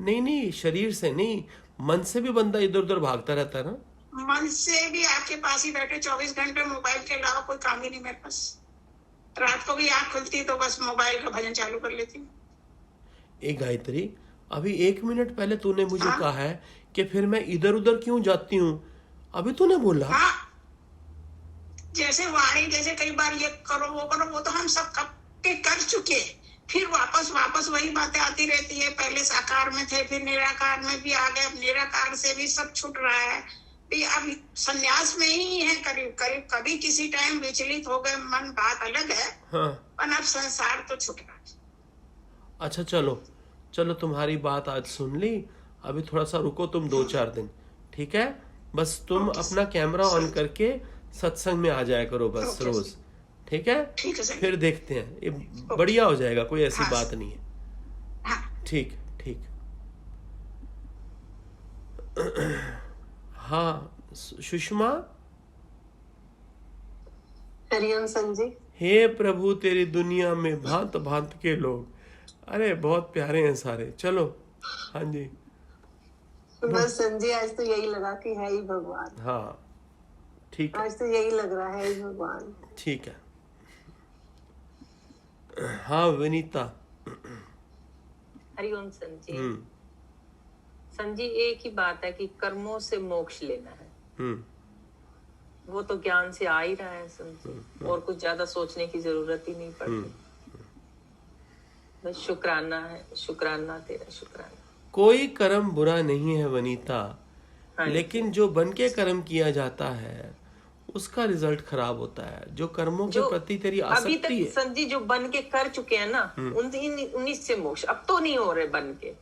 नहीं, शरीर से नहीं, मन से भी बंदा इधर उधर भागता रहता है ना। मन से भी आपके पास ही बैठे 24 घंटे, मोबाइल के अलावा कोई काम ही नहीं मेरे पास। रात को भी आँख खुलती तो बस मोबाइल का भजन चालू कर लेती हूँ। एक गायत्री, अभी 1 मिनट पहले तूने मुझे कहा है कि फिर मैं इधर उधर क्यों जाती हूँ, अभी तूने बोला। जैसे वाणी, जैसे कई बार ये करो वो करो, वो तो हम सब कब के कर चुके, फिर वापस वही बातें आती रहती है। पहले साकार में थे, फिर निराकार में भी आ गए, अब निराकार से भी सब छूट रहा है, अब संन्यास में ही है करीब करीब। कभी किसी टाइम विचलित हो गए मन, बात अलग है, पर अब संसार तो छूट रहा है। अच्छा चलो तुम्हारी बात आज सुन ली, अभी थोड़ा सा रुको तुम 2-4 दिन, ठीक है? बस तुम अपना कैमरा ऑन करके सत्संग में आ जाया करो बस रोज, ठीक है? फिर देखते हैं, ये बढ़िया हो जाएगा, कोई ऐसी बात नहीं है। ठीक। हाँ सुषमा। हरिओम संजी। हे प्रभु, तेरी दुनिया में भांत भांत के लोग, अरे बहुत प्यारे हैं सारे। चलो, हाँ जी। बस संजी, आज तो यही लगा कि है ही भगवान। हाँ ठीक है, आज तो यही लग रहा है ही भगवान। ठीक है। हाँ विनीता। हरिओम संजी। संजी, एक ही बात है कि कर्मों से मोक्ष लेना है, वो तो ज्ञान से आ ही रहा है संजी, और कुछ ज्यादा सोचने की जरूरत ही नहीं पड़ती। बस शुक्राना है, शुक्राना तेरा शुक्राना। कोई कर्म बुरा नहीं है वनीता, लेकिन जो बन के कर्म किया जाता है उसका रिजल्ट खराब होता है। जो कर्मों के प्रति तेरी आसक्ति है, अभी तक संजी जो बन के कर चुके हैं ना, उन्हीं से मोक्ष। अब तो नहीं हो रहे बन के,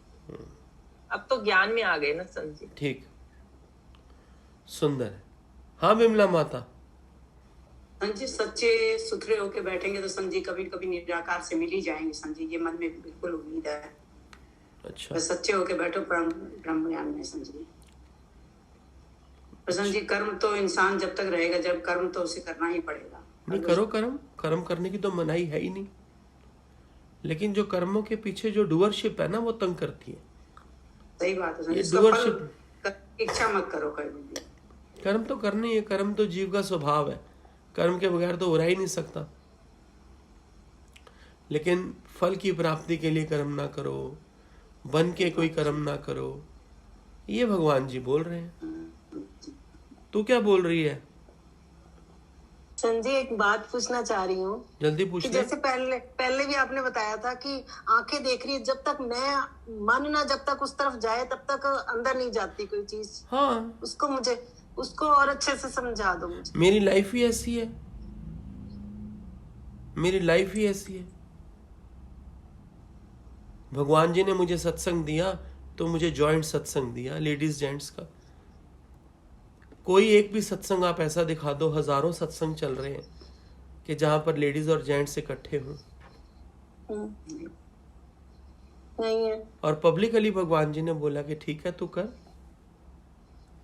अब तो ज्ञान में आ गए ना संजी। ठीक, सुंदर है। हाँ विमला माता। संजी, सच्चे सुथरे होके बैठेंगे तो संजी कभी कभी निराकार से मिल ही जाएंगे संजी, ये मन में बिल्कुल उम्मीद है। अच्छा, बस सच्चे होके बैठो ब्रह्म ज्ञान में संजी। संजी, कर्म तो इंसान जब तक रहेगा, जब कर्म तो उसे करना ही पड़ेगा। नहीं, करो कर्म करने की तो मनाही है ही नहीं, लेकिन जो कर्मों के पीछे जो डूअरशिप है ना, वो तंग करती है। सही बात है। इच्छा मत करो कभी। कर्म तो करना ही है, कर्म तो जीव का स्वभाव है, कर्म के बगैर तो हो रहा ही नहीं सकता। लेकिन फल की प्राप्ति के लिए कर्म ना करो, बन के कोई कर्म ना करो, ये भगवान जी बोल रहे हैं। तू क्या बोल रही है? संजी, एक बात पूछना चाह रही हूँ। जल्दी पूछ ले। जैसे पहले भी आपने बताया था कि आंखें देख रही है, जब तक मन ना जब तक उस तरफ जाए तब तक अंदर नहीं जाती कोई चीज। हाँ, उसको और अच्छे से समझा दो मुझे। मेरी लाइफ ही ऐसी है, मेरी लाइफ ही ऐसी है। भगवान जी ने मुझे सत्संग दिया तो मुझे जॉइंट सत्संग दिया, लेडीज जेंट्स का। कोई एक भी सत्संग आप ऐसा दिखा दो, हजारों सत्संग चल रहे हैं कि जहां पर लेडीज और जेंट्स इकट्ठे हों। नहीं है। और पब्लिकली भगवान जी ने बोला कि ठीक है तू कर।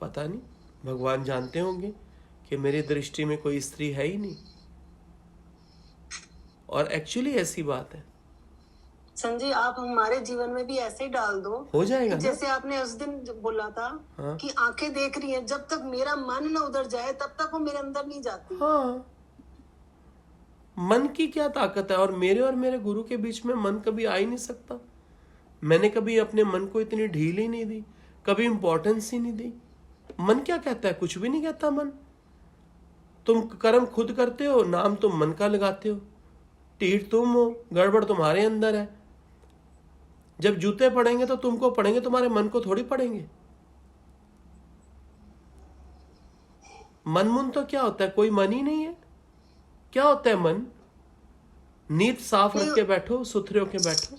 पता नहीं, भगवान जानते होंगे कि मेरी दृष्टि में कोई स्त्री है ही नहीं, और एक्चुअली ऐसी बात है। संजय, आप हमारे जीवन में भी ऐसे ही डाल दो, हो जाएगा ना? जैसे आपने उस दिन बोला था हाँ। कि आंखें देख रही हैं, जब तक मेरा मन न उधर जाए तब तक वो मेरे अंदर नहीं जाती। हाँ, मन की क्या ताकत है, और मेरे गुरु के बीच में मन कभी आ ही नहीं सकता। मैंने कभी अपने मन को इतनी ढील ही नहीं दी, कभी इंपॉर्टेंस ही नहीं दी। मन क्या कहता है? कुछ भी नहीं कहता मन। तुम कर्म खुद करते हो, नाम तुम मन का लगाते हो, टीठ तुम हो, गड़बड़ तुम्हारे अंदर है। जब जूते पड़ेंगे तो तुमको पड़ेंगे, तुम्हारे मन को थोड़ी पड़ेंगे। मन तो क्या होता है? कोई मन ही नहीं है। क्या होता है मन? नीत साफ रख के बैठो, सुथरे होके बैठो।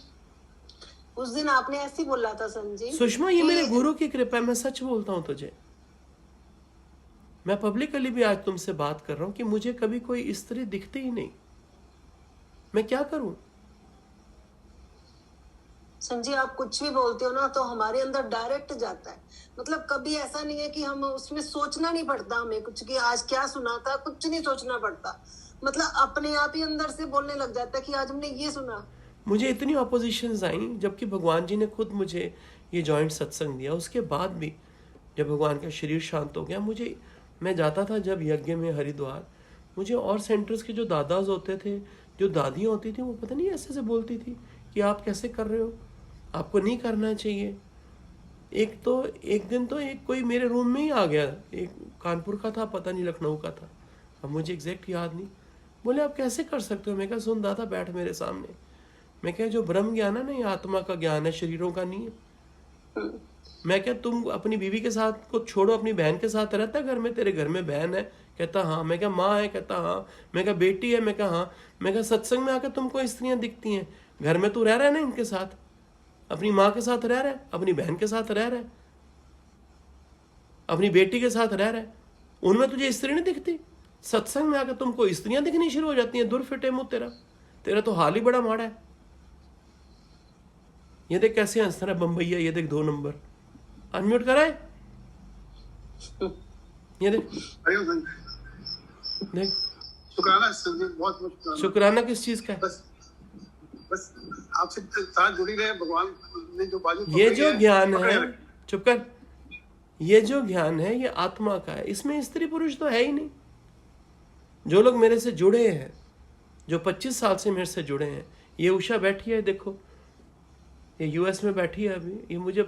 उस दिन आपने ऐसे बोला था संजय। सुषमा, ये मेरे गुरु की कृपा है, मैं सच बोलता हूं तुझे। मैं पब्लिकली भी आज तुमसे बात कर रहा हूं कि मुझे कभी कोई स्त्री दिखती ही नहीं। मैं क्या करूं? संजय, आप कुछ भी बोलते हो ना तो हमारे अंदर डायरेक्ट जाता है। मतलब कभी ऐसा नहीं है कि हम उसमें सोचना नहीं पड़ता हमें कुछ, कि आज क्या सुना था, कुछ नहीं सोचना पड़ता। मतलब अपने आप ही अंदर से बोलने लग जाता है कि आज हमने ये सुना। मुझे इतनी ऑपोजिशंस आई, जबकि भगवान जी ने खुद मुझे ये जॉइंट सत्संग दिया। उसके बाद भी जब भगवान का शरीर शांत हो गया, मैं जाता था जब यज्ञ में हरिद्वार, मुझे और सेंटर्स के जो दादाज होते थे, जो दादियाँ होती थी, वो पता नहीं ऐसे बोलती थी कि आप कैसे कर रहे हो, आपको नहीं करना चाहिए। एक दिन तो एक कोई मेरे रूम में ही आ गया, एक कानपुर का था, पता नहीं लखनऊ का था, अब मुझे एग्जैक्ट याद नहीं। बोले आप कैसे कर सकते हो? मैं कहा सुन दादा, बैठ मेरे सामने। मैं क्या, जो ब्रह्म ज्ञान है ना, ये आत्मा का ज्ञान है, शरीरों का नहीं है। मैं क्या, तुम अपनी बीवी के साथ को छोड़ो, अपनी बहन के साथ रहता है घर में? तेरे घर में बहन है? कहता हाँ। मैं क्या, माँ है? कहता हाँ। मैं क्या, बेटी है? मैं क्या हाँ। मैं क्या, सत्संग में आकर तुमको स्त्रियां दिखती हैं, घर में तू रह रहा है ना इनके साथ, अपनी माँ के साथ रह रहा है, अपनी बहन के साथ रह रहा है, अपनी बेटी के साथ रह रहा है, उनमें तुझे स्त्री नहीं दिखती? सत्संग में आकर तुमको स्त्रियां दिखनी शुरू हो जाती हैं। दूर फिटे मुंह तेरा तो हाल ही बड़ा माड़ा है। ये देख कैसे हंस रहा है बम्बैया, ये देख 2 नंबर अनम्यूट कराए, ये देख देख। शुक्राना संजीव, बहुत बहुत शुक्राना किस चीज का? बस आपसे साथ जुड़ी रहे, भगवान ने जो बाजू ये जो ज्ञान है, चुप कर, ये जो ज्ञान है ये आत्मा का है, इसमें स्त्री पुरुष तो है ही नहीं। जो लोग मेरे से जुड़े हैं, जो 25 साल से मेरे से जुड़े हैं, ये उषा बैठी है, देखो ये यूएस में बैठी है अभी, ये मुझे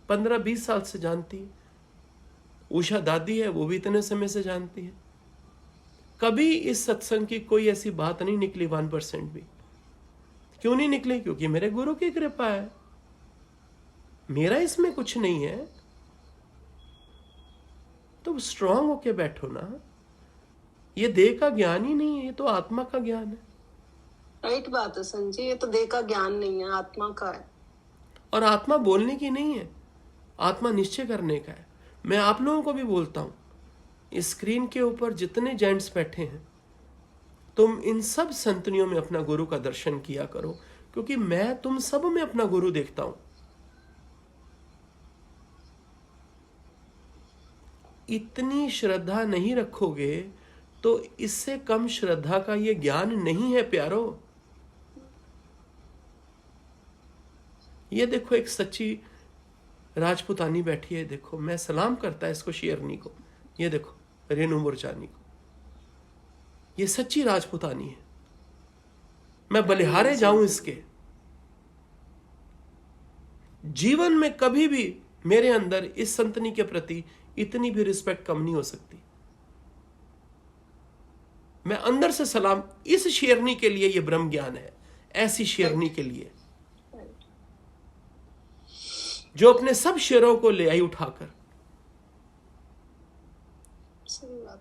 15-20 साल से जानती है। उषा दादी है, वो भी इतने समय से जानती है। कभी इस सत्संग की कोई ऐसी बात नहीं निकली 1% भी। क्यों नहीं निकली? क्योंकि मेरे गुरु की कृपा है, मेरा इसमें कुछ नहीं है। तो स्ट्रांग होके बैठो ना। ये देह का ज्ञान ही नहीं है, ये तो आत्मा का ज्ञान है। राइट बात है संजय, ये तो देह का ज्ञान नहीं है, आत्मा का है। और आत्मा बोलने की नहीं है, आत्मा निश्चय करने का है। मैं आप लोगों को भी बोलता हूं, इस स्क्रीन के ऊपर जितने जेंट्स बैठे हैं, तुम इन सब संतनियों में अपना गुरु का दर्शन किया करो, क्योंकि मैं तुम सब में अपना गुरु देखता हूं। इतनी श्रद्धा नहीं रखोगे तो इससे कम श्रद्धा का ये ज्ञान नहीं है प्यारो। ये देखो एक सच्ची राजपुतानी बैठी है, देखो मैं सलाम करता है इसको, शेरनी को, ये देखो रेणु मुरजानी को, ये सच्ची राजपुतानी है। मैं बलिहारे जाऊं इसके। जीवन में कभी भी मेरे अंदर इस संतनी के प्रति इतनी भी रिस्पेक्ट कम नहीं हो सकती। मैं अंदर से सलाम इस शेरनी के लिए, ये ब्रह्म ज्ञान है, ऐसी शेरनी के लिए जो अपने सब शेरों को ले आई उठाकर।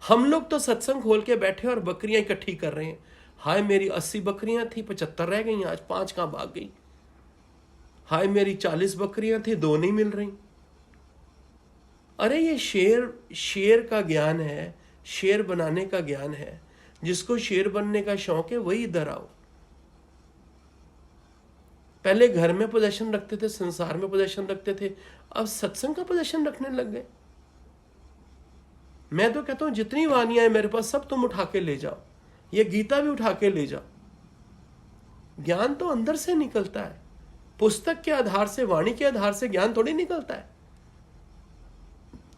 हम लोग तो सत्संग खोल के बैठे और बकरियां इकट्ठी कर रहे हैं। हाय मेरी 80 बकरियां थी, 75 रह गई, आज 5 कहां भाग गई। हाय मेरी 40 बकरियां थी, 2 नहीं मिल रही। अरे ये शेर का ज्ञान है, शेर बनाने का ज्ञान है। जिसको शेर बनने का शौक है वही इधर आओ। पहले घर में पोजेशन रखते थे, संसार में पोजेशन रखते थे, अब सत्संग का पोजेशन रखने लग गए। मैं तो कहता हूं जितनी वानियां हैं मेरे पास सब तुम उठा के ले जाओ, ये गीता भी उठा के ले जाओ। ज्ञान तो अंदर से निकलता है, पुस्तक के आधार से, वाणी के आधार से ज्ञान थोड़ी निकलता है।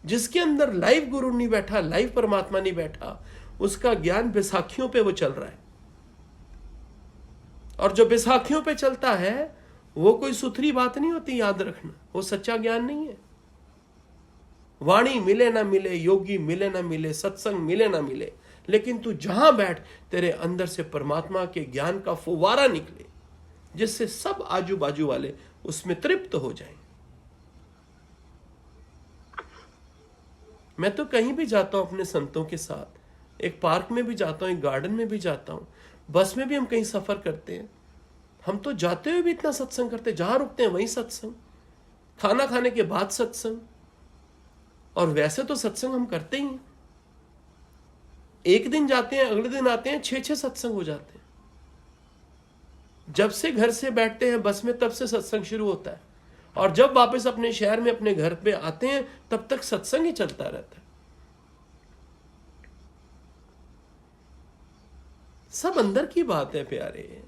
जिसके अंदर लाइव गुरु नहीं बैठा, लाइव परमात्मा नहीं बैठा, उसका ज्ञान बैसाखियों पे वो चल रहा है। और जो बैसाखियों पे चलता है वो कोई सुथरी बात नहीं होती, याद रखना, वो सच्चा ज्ञान नहीं है। वाणी मिले ना मिले, योगी मिले ना मिले, सत्संग मिले ना मिले, लेकिन तू जहां बैठ तेरे अंदर से परमात्मा के ज्ञान का फुवारा निकले, जिससे सब आजू बाजू वाले उसमें तृप्त हो जाएं। मैं तो कहीं भी जाता हूं अपने संतों के साथ, एक पार्क में भी जाता हूं, एक गार्डन में भी जाता हूं, बस में भी हम कहीं सफर करते हैं, हम तो जाते हुए भी इतना सत्संग करते हैं, जहां रुकते हैं वहीं सत्संग, खाना खाने के बाद सत्संग, और वैसे तो सत्संग हम करते ही हैं। एक दिन जाते हैं, अगले दिन आते हैं, 6-6 सत्संग हो जाते हैं। जब से घर से बैठते हैं बस में तब से सत्संग शुरू होता है, और जब वापस अपने शहर में अपने घर पे आते हैं तब तक सत्संग ही चलता रहता है। सब अंदर की बात है प्यारे,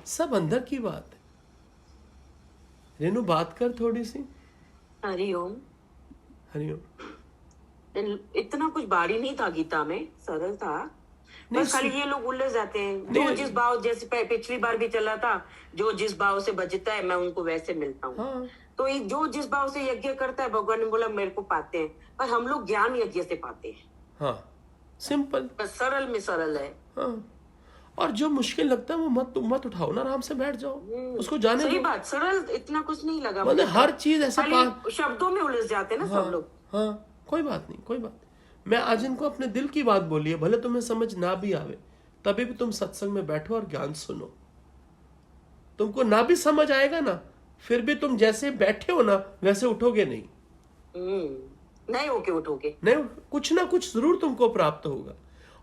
सब अंदर की बात है। रेनू बात कर थोड़ी सी। हरिओम। हरिओम। इतना कुछ भारी नहीं था गीता में, सरल था, बस खाली ये लोग उलझ जाते हैं। जो जिस भाव, जैसे पिछली बार भी चला था, जो जिस भाव से बचता है मैं उनको वैसे मिलता हूँ। हाँ। तो ये जो जिस भाव से यज्ञ करता है, भगवान ने बोला मेरे को पाते हैं, पर हम लोग ज्ञान यज्ञ से पाते हैं। हाँ, सिंपल, बस सरल में सरल है। हाँ। और जो मुश्किल लगता है वो मत उठाओ ना, आराम से बैठ जाओ, उसको जाने सही दो। बात, सरल इतना कुछ नहीं लगा, मतलब हर चीज ऐसे शब्दों में उलझ जाते हैं ना सब लोग। हाँ, कोई बात नहीं, कोई बात। मैं आज इनको अपने दिल की बात बोली है, भले तुम्हें समझ ना भी आवे, तभी भी तुम सत्संग में बैठो और ज्ञान सुनो। तुमको ना भी समझ आएगा ना, फिर भी तुम जैसे बैठे हो ना वैसे उठोगे नहीं, नहीं होके उठोगे नहीं, कुछ ना कुछ जरूर तुमको प्राप्त होगा।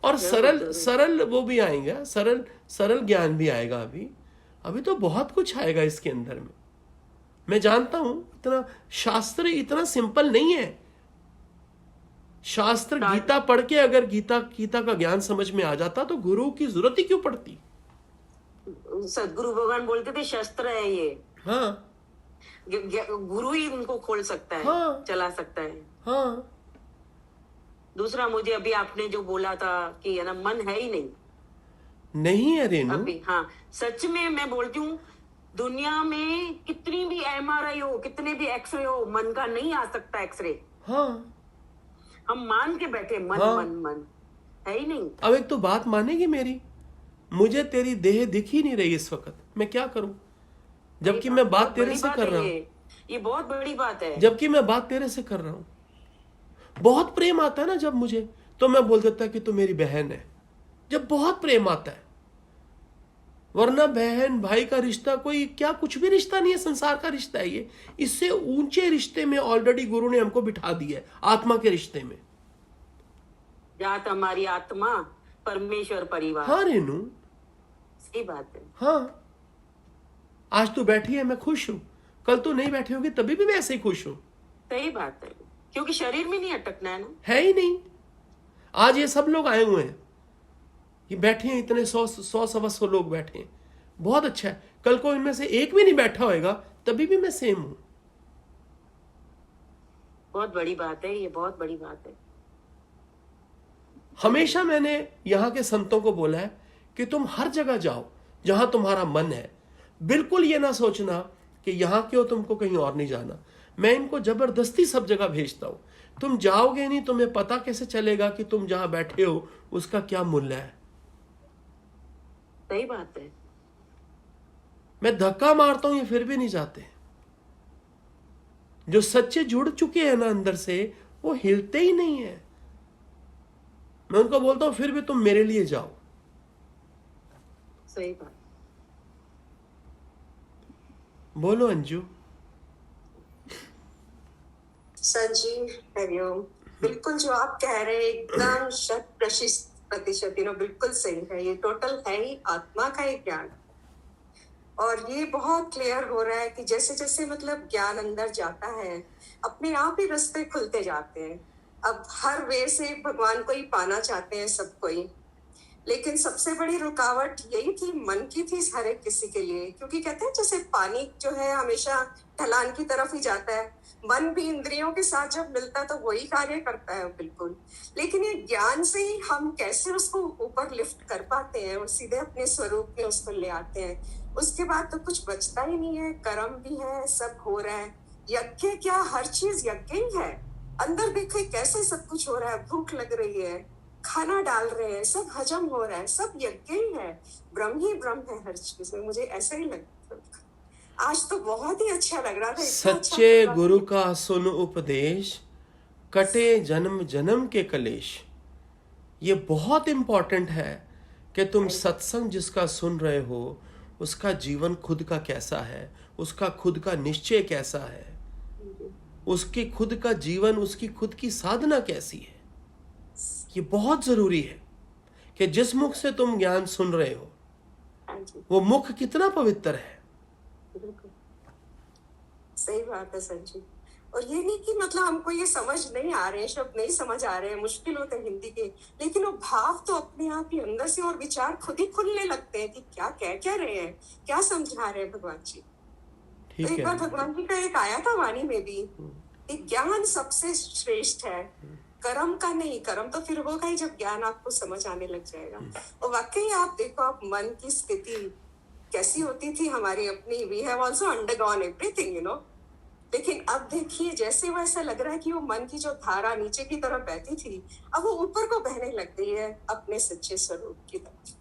और सरल वो भी आएगा, सरल ज्ञान भी आएगा। अभी तो बहुत कुछ आएगा इसके अंदर में। मैं जानता हूं इतना शास्त्र इतना सिंपल नहीं है। शास्त्र गीता पढ़ के अगर गीता का ज्ञान समझ में आ जाता तो गुरु की जरूरत ही क्यों पड़ती। सदगुरु भगवान बोलते थे शस्त्र है ये। हाँ, गुरु ही उनको खोल सकता है, हाँ, चला सकता है। हाँ। दूसरा, मुझे अभी आपने जो बोला था कि है ना, मन है ही नहीं है रेनू। अभी हाँ, सच में मैं बोलती हूँ, दुनिया में कितनी भी MRI हो, कितने भी एक्सरे हो, मन का नहीं आ सकता एक्सरे। हाँ, हम मान के बैठे मन, हाँ, मन है ही नहीं। अब एक तो बात मानेगी मेरी, मुझे तेरी देह दिख ही नहीं रही इस वक्त, मैं क्या करूं, जबकि मैं बात तेरे से कर रहा हूं। ये बहुत बड़ी बात है, जबकि मैं बात तेरे से कर रहा हूं। बहुत प्रेम आता है ना जब मुझे, तो मैं बोल देता कि तू मेरी बहन है, जब बहुत प्रेम आता है। वरना बहन भाई का रिश्ता कोई क्या, कुछ भी रिश्ता नहीं है, संसार का रिश्ता है ये। इससे ऊंचे रिश्ते में ऑलरेडी गुरु ने हमको बिठा दिया है, आत्मा के रिश्ते में। जात हमारी आत्मा, परमेश्वर परिवार। हाँ रेनू, सही बात है। हाँ, आज तू बैठी है मैं खुश हूं, कल तू नहीं बैठी होगी तभी भी मैं ऐसे ही खुश हूं। सही बात है, क्योंकि शरीर में नहीं अटकना है ना, है ही नहीं। आज ये सब लोग आए हुए हैं, ये बैठे हैं, इतने 100-125 लोग बैठे हैं, बहुत अच्छा है। कल को इनमें से एक भी नहीं बैठा होएगा तभी भी मैं सेम हूं। बहुत बड़ी बात है ये, बहुत बड़ी बात है। हमेशा मैंने यहाँ के संतों को बोला है कि तुम हर जगह जाओ जहां तुम्हारा मन है। बिल्कुल ये ना सोचना कि यहां क्यों, तुमको कहीं और नहीं जाना। मैं इनको जबरदस्ती सब जगह भेजता हूं। तुम जाओगे नहीं, तुम्हें पता कैसे चलेगा कि तुम जहां बैठे हो उसका क्या मूल्य है। सही बात है। मैं धक्का मारता हूं, ये फिर भी नहीं जाते। जो सच्चे जुड़ चुके हैं ना अंदर से, वो हिलते ही नहीं है। मैं उनको बोलता हूं फिर भी तुम मेरे लिए जाओ। सही बात। बोलो अंजू। संजीव, हरिओम। बिल्कुल जो आप कह रहे हैं एकदम 100% बिल्कुल सही है। ये टोटल है ही आत्मा का एक ज्ञान। और ये बहुत क्लियर हो रहा है कि जैसे जैसे मतलब ज्ञान अंदर जाता है अपने आप ही रास्ते खुलते जाते हैं। अब हर वे से भगवान को ही पाना चाहते हैं सब कोई, लेकिन सबसे बड़ी रुकावट यही थी, मन की थी हर एक किसी के लिए, क्योंकि कहते हैं जैसे पानी जो है हमेशा ढलान की तरफ ही जाता है, मन भी इंद्रियों के साथ जब मिलता है तो वही कार्य करता है बिल्कुल। लेकिन ये ज्ञान से ही हम कैसे उसको ऊपर लिफ्ट कर पाते हैं और सीधे अपने स्वरूप में उसको ले आते हैं, उसके बाद तो कुछ बचता ही नहीं है। कर्म भी है, सब हो रहा है, यज्ञ क्या, हर चीज यज्ञ ही है। अंदर देखे कैसे सब कुछ हो रहा है, भूख लग रही है, खाना डाल रहे हैं, सब हजम हो रहा है, सब यज्ञ ही है, ब्रह्म ही ब्रह्म है हर चीज में। मुझे ऐसा ही लगता है। आज तो बहुत ही अच्छा लग रहा था। सच्चे गुरु का सुन उपदेश, कटे जन्म जन्म के कलेश। ये बहुत इंपॉर्टेंट है कि तुम सत्संग जिसका सुन रहे हो उसका जीवन खुद का कैसा है, उसका खुद का निश्चय कैसा है, उसकी खुद का जीवन, उसकी खुद की साधना कैसी है। ये बहुत जरूरी है कि जिस मुख से तुम ज्ञान सुन रहे हो वो मुख कितना पवित्र है। सही बात है सर जी। और ये नहीं कि मतलब हमको ये समझ नहीं आ रहे हैं, शब्द नहीं समझ आ रहे हैं, मुश्किल होते हैं हिंदी के, लेकिन वो भाव तो अपने आप ही अंदर से और विचार खुद ही खुलने लगते हैं कि क्या कह क्या रहे हैं, क्या समझा रहे हैं भगवान जी। तो एक बार भगवान जी का एक आया था वाणी में भी, ज्ञान सबसे श्रेष्ठ है, कर्म का नहीं। कर्म तो फिर होगा ही जब ज्ञान आपको समझ आने लग जाएगा। और वाकई आप देखो, आप मन की स्थिति कैसी होती थी हमारी अपनी, we have also undergone everything, you know. लेकिन अब देखिए जैसे वैसा लग रहा है कि वो मन की जो धारा नीचे की तरफ बहती थी अब वो ऊपर को बहने लग गई है अपने सच्चे स्वरूप की तरफ।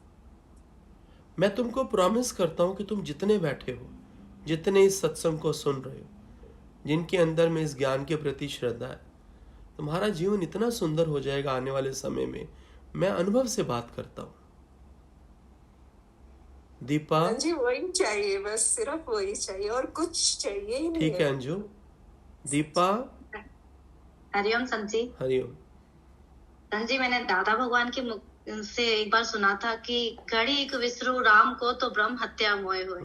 मैं तुमको प्रॉमिस करता हूं कि तुम जितने बैठे हो, जितने इस सत्संग को सुन रहे हो, जिनके अंदर में इस ज्ञान के प्रति श्रद्धा है, तुम्हारा जीवन इतना सुंदर हो जाएगा आने वाले समय में। मैं अनुभव से बात करता हूँ। दीपा जी वही चाहिए, बस सिर्फ वही चाहिए और कुछ चाहिए ही नहीं। ठीक है अंजू। दीपा। हरिओम संजी। हरिओम संजी। मैंने दादा भगवान के मुख से एक बार सुना था कि घड़ी एक विसरू राम को तो ब्रह्म हत्या मोए हुए।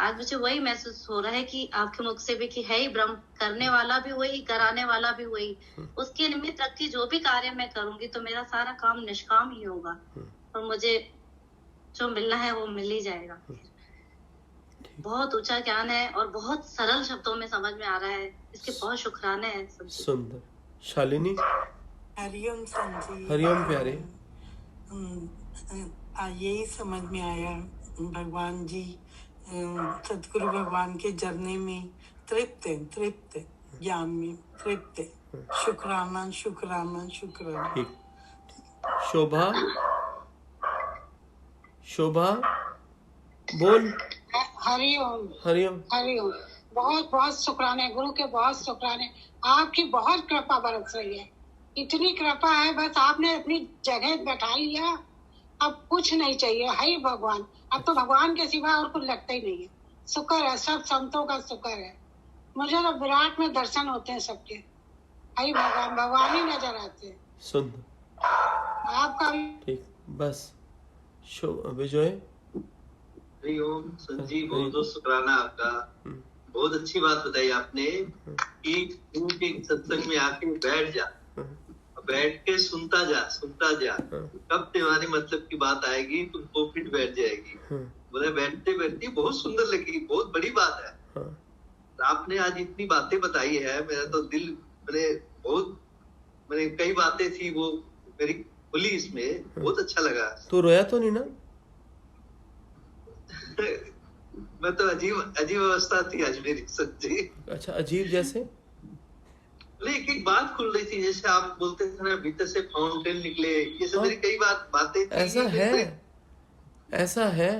आज मुझे वही महसूस हो रहा है कि आपके मुख से भी कि है ही ब्रह्म, करने वाला भी वही, कराने वाला भी वही। उसके निमित्त रख के जो भी कार्य मैं करूंगी तो मेरा सारा काम निष्काम ही होगा और मुझे जो मिलना है वो मिल ही जाएगा। बहुत ऊंचा ज्ञान है और बहुत सरल शब्दों में समझ में आ रहा है, इसके बहुत शुक्राने हैं। सुंदर। शालिनी। हरिओम संजी। हरिओम प्यारे। यही समझ में आया, भगवान जी सतगुरु भगवान के जरने में तृप्त ज्ञान में तृप्त। शुक्राना शुक्राना शुक्राना। ठीक। शोभा। शोभा बोल। हरिओम। हरिओम। हरिओम। बहुत बहुत शुक्राने गुरु के, बहुत शुक्राने। आपकी बहुत कृपा बरस रही है, इतनी कृपा है, बस आपने अपनी जगह बैठा लिया, अब कुछ नहीं चाहिए। है भगवान, अब तो भगवान के सिवा और कुछ लगता ही नहीं है। शुक्र है, सब संतों का शुक्र है। मुझे तो विराट में दर्शन होते हैं सबके। है भगवान, भगवान ही नजर आते हैं। सुंदर। आपका भी ठीक। बस विजय। हरिओम संजी। बहुत बहुत शुक्राना आपका। बहुत अच्छी बात बताई आपने कि गुरु के सत्संग में आके बैठ जा, बैठ के सुनता जा कब तुम्हारे मतलब की बात आएगी तुमको फिट बैठ जाएगी। बोले बैठते बैठते बहुत सुंदर लगेगी, बहुत बड़ी बात है। आपने आज इतनी बातें बताई है, मेरा तो दिल मैंने कई बातें थी वो मेरी खुली इसमें, बहुत अच्छा लगा। तो रोया तो नहीं ना? मैं तो अजीब अवस्था थी आज मेरी सच्ची। अच्छा, अजीब जैसे? एक एक बात खुल रही थी, जैसे आप बोलते थे ना भीतर से फाउंटेन निकले, ये सब मेरी कई बातें थी। ऐसा है, ऐसा है,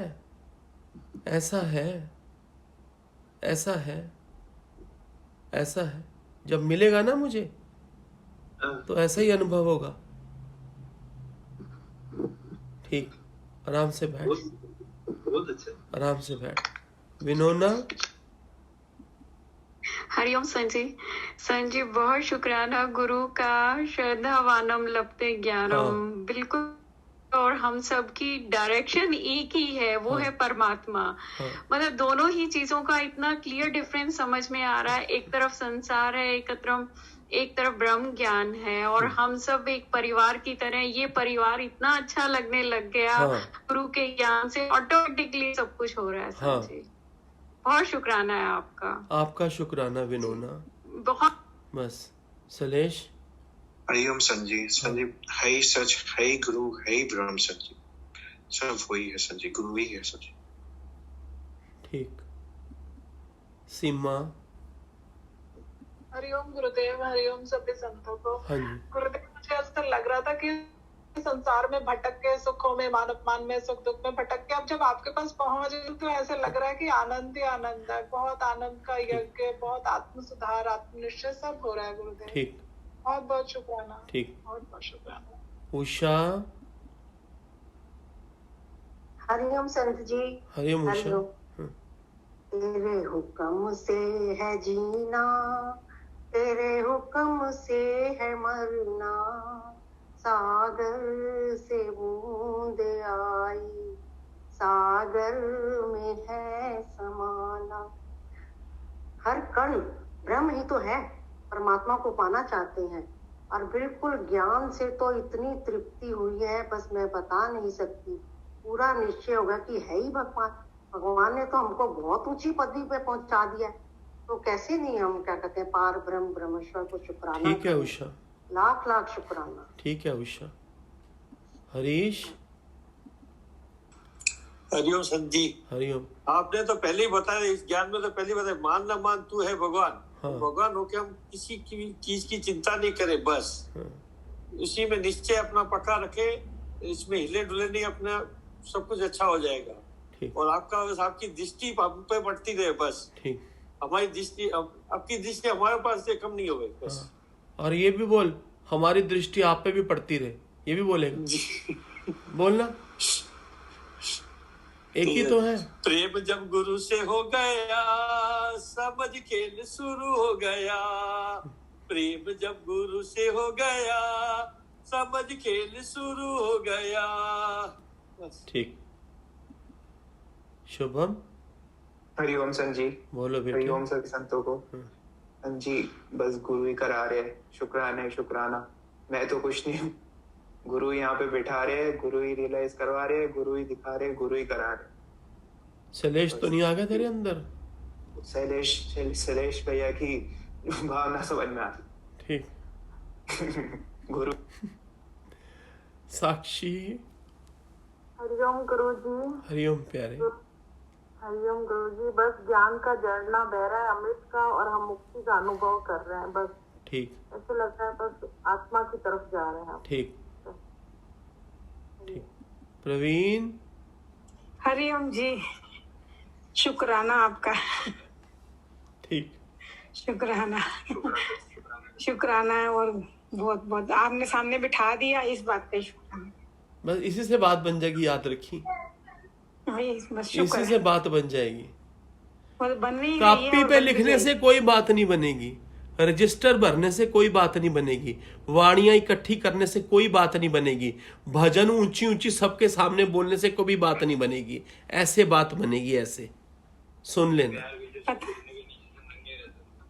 ऐसा है, ऐसा है, ऐसा है। जब मिलेगा ना मुझे तो ऐसा ही अनुभव होगा। ठीक, आराम से बैठ। बहुत अच्छा। आराम से बैठ। विनोना। हरिओम संजी। बहुत शुक्राना गुरु का। श्रद्धावानम लपते ज्ञानम। बिल्कुल और हम सब की डायरेक्शन एक ही है, वो है परमात्मा। मतलब दोनों ही चीजों का इतना क्लियर डिफरेंस समझ में आ रहा है। एक तरफ संसार है, एक तरफ ब्रह्म ज्ञान है, और हम सब एक परिवार की तरह, ये परिवार इतना अच्छा लगने लग गया गुरु के ज्ञान से, ऑटोमेटिकली सब कुछ हो रहा है। समझे, बहुत शुक्राना है आपका। आपका शुक्राना विनोना, बहुत। बस सलेश। हरिओम संजी है ही सच, है ही गुरु, है ही ब्रह्म संजी, सब वही है संजी, गुरु ही है संजी। ठीक। सीमा। हरिओम गुरुदेव, हरिओम सभी संतों को। हाँ जी गुरुदेव, मुझे ऐसा लग रहा था कि संसार में भटक के, सुखों में, मान अपमान में, सुख दुख में भटक के अब जब आपके पास पहुंच गए तो ऐसा लग रहा है कि आनंद ही आनंद है। बहुत आनंद का यज्ञ, बहुत आत्म सुधार, आत्मनिश्चय सब हो रहा है गुरुदेव। ठीक, बहुत बहुत शुक्राना। ठीक, बहुत बहुत शुक्राना। उषा। हरिओम संत जी। हरिओम उषा। तेरे हुक्म से है जीना, तेरे हुक्म से है मरना, सागर से बूंद आई, सागर में है समाना। हर कण ब्रह्म ही तो है, परमात्मा को पाना चाहते हैं, और बिल्कुल ज्ञान से तो इतनी तृप्ति हुई है, बस मैं बता नहीं सकती। पूरा निश्चय होगा कि है ही भगवान। भगवान ने तो हमको बहुत ऊंची पदवी पे पहुंचा दिया, तो कैसे नहीं हम क्या कहते हैं पार ब्रह्म ब्रह्मेश्वर को शुक्राना। ठीक है उषा, लाख लाख शुक्राना। ठीक है उषा। हरीश। हरिओम संत जी। हरिओम। आपने तो पहले ही बताया, इस ज्ञान में तो पहले ही बताया, मान ना मान तू है भगवान। भगवान होके हम किसी की चीज की चिंता नहीं करें, बस उसी में निश्चय अपना पक्का रखे, इसमें हिले डुले नहीं, अपना सब कुछ अच्छा हो जाएगा। और आपका बस आपकी दृष्टि हम पे बढ़ती रहे, बस ठीक। हमारी दृष्टि, आपकी दृष्टि हमारे पास से कम नहीं हो गई, बस। और ये भी बोल, हमारी दृष्टि आप पे भी पड़ती रहे, ये भी बोलेगा। बोलना, एक ही तो है। प्रेम जब गुरु से हो गया, समझ खेल शुरू हो गया। प्रेम जब गुरु से हो गया, समझ खेल शुरू हो गया। ठीक। शुभम। हरिओम संत जी। बोलो बेटे। हरिओम सभी संतों को। संत जी, बस गुरु ही करा रहे हैं, शुक्राना है शुक्राना। मैं तो कुछ नहीं हूँ, गुरु यहाँ पे बिठा रहे हैं, गुरु ही रियलाइज करवा रहे हैं, गुरु ही दिखा रहे हैं, गुरु ही करा रहे। शैलेश तो नहीं आ गया तेरे अंदर? शैलेश भैया की भावना समझ में आ रही। ठीक। गुरु। साक्षी। हरिओम गुरु जी। हरिओम प्यारे। हरिओम गुरु जी, बस ज्ञान का झरना बह रहा है अमृत का, और हम मुक्ति का अनुभव कर रहे हैं, बस। ठीक। ऐसे लगता है बस आत्मा की तरफ जा रहे हैं हम। ठीक ठीक। प्रवीण। हरिओम जी, शुक्राना आपका। ठीक। शुक्राना, शुक्राना है, और बहुत बहुत आपने सामने बिठा दिया, इस बात पे शुक्राना। बस इसी से बात बन जाएगी, याद रखी। इसी से बात बन जाएगी। कॉपी पे लिखने से कोई बात नहीं बनेगी, रजिस्टर भरने से कोई बात नहीं बनेगी, वाणियां इकट्ठी करने से कोई बात नहीं बनेगी, भजन ऊंची ऊंची सबके सामने बोलने से कोई बात नहीं बनेगी। ऐसे बात बनेगी, ऐसे सुन लेना।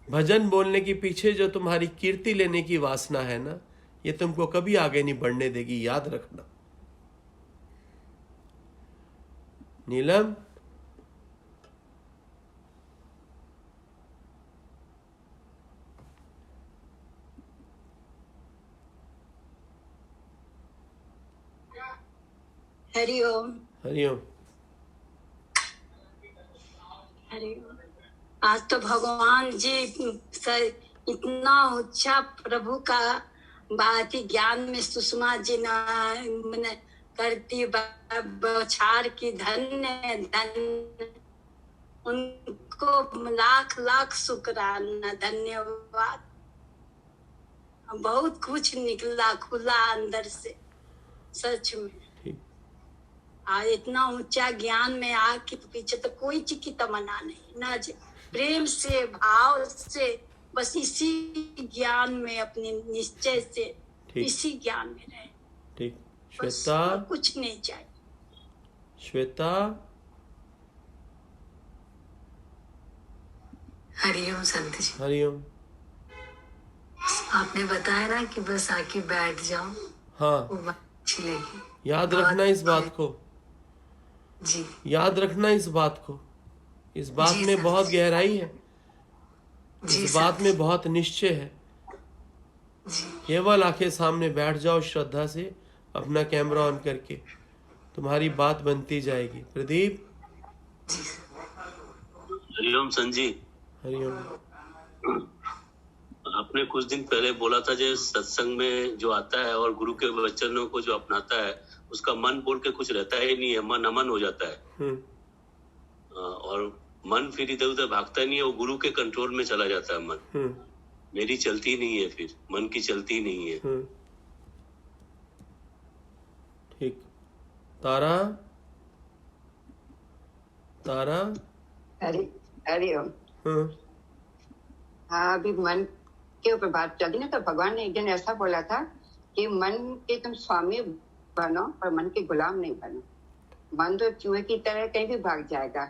भजन बोलने के पीछे जो तुम्हारी कीर्ति लेने की वासना है ना, ये तुमको कभी आगे नहीं बढ़ने देगी, याद रखना। नीलम। हरिओम। हरिओम। हरिओम। आज तो भगवान जी इतना ऊंचा प्रभु का बात ही ज्ञान में सुषमा जी ने करती बौछार की धन्य धन्य, उनको लाख लाख शुक्राना, धन्यवाद। बहुत कुछ निकला खुला अंदर से, सच में। आज इतना ऊंचा ज्ञान में आके पीछे तो कोई चीज की तमन्ना नहीं ना, प्रेम से भाव से बस इसी ज्ञान में, अपने निश्चय से इसी ज्ञान में रहे। ठीक। बस श्वेता, और कुछ नहीं चाहिए। श्वेता, हरिओम संत जी। हरिओम। आपने बताया ना कि बस आके बैठ जाओ, हाँ, वो बात अच्छी लगी। याद रखना इस बात को, जी याद रखना इस बात को। इस बात जी में सर। बहुत गहराई है, जी इस सर। बात में बहुत निश्चय है। केवल आंखें सामने बैठ जाओ श्रद्धा से, अपना कैमरा ऑन करके, तुम्हारी बात बनती जाएगी। प्रदीप। हरिओम संजी। हरिओम। आपने कुछ दिन पहले बोला था जो सत्संग में जो आता है और गुरु के वचनों को जो अपनाता है उसका मन बोल के कुछ रहता ही नहीं है, मन अमन हो जाता है। और मन फिर इधर उधर भागता नहीं है, वो गुरु के कंट्रोल में चला जाता है मन। मेरी चलती नहीं है, फिर मन की चलती नहीं है। ठीक। तारा, तारा। हरिओम। हाँ, अभी मन के ऊपर बात चली ना, तो भगवान ने एक दिन ऐसा बोला था कि मन के तुम स्वामी बनो और मन के गुलाम नहीं बनो। मन तो चूहे की तरह कहीं भी भाग जाएगा,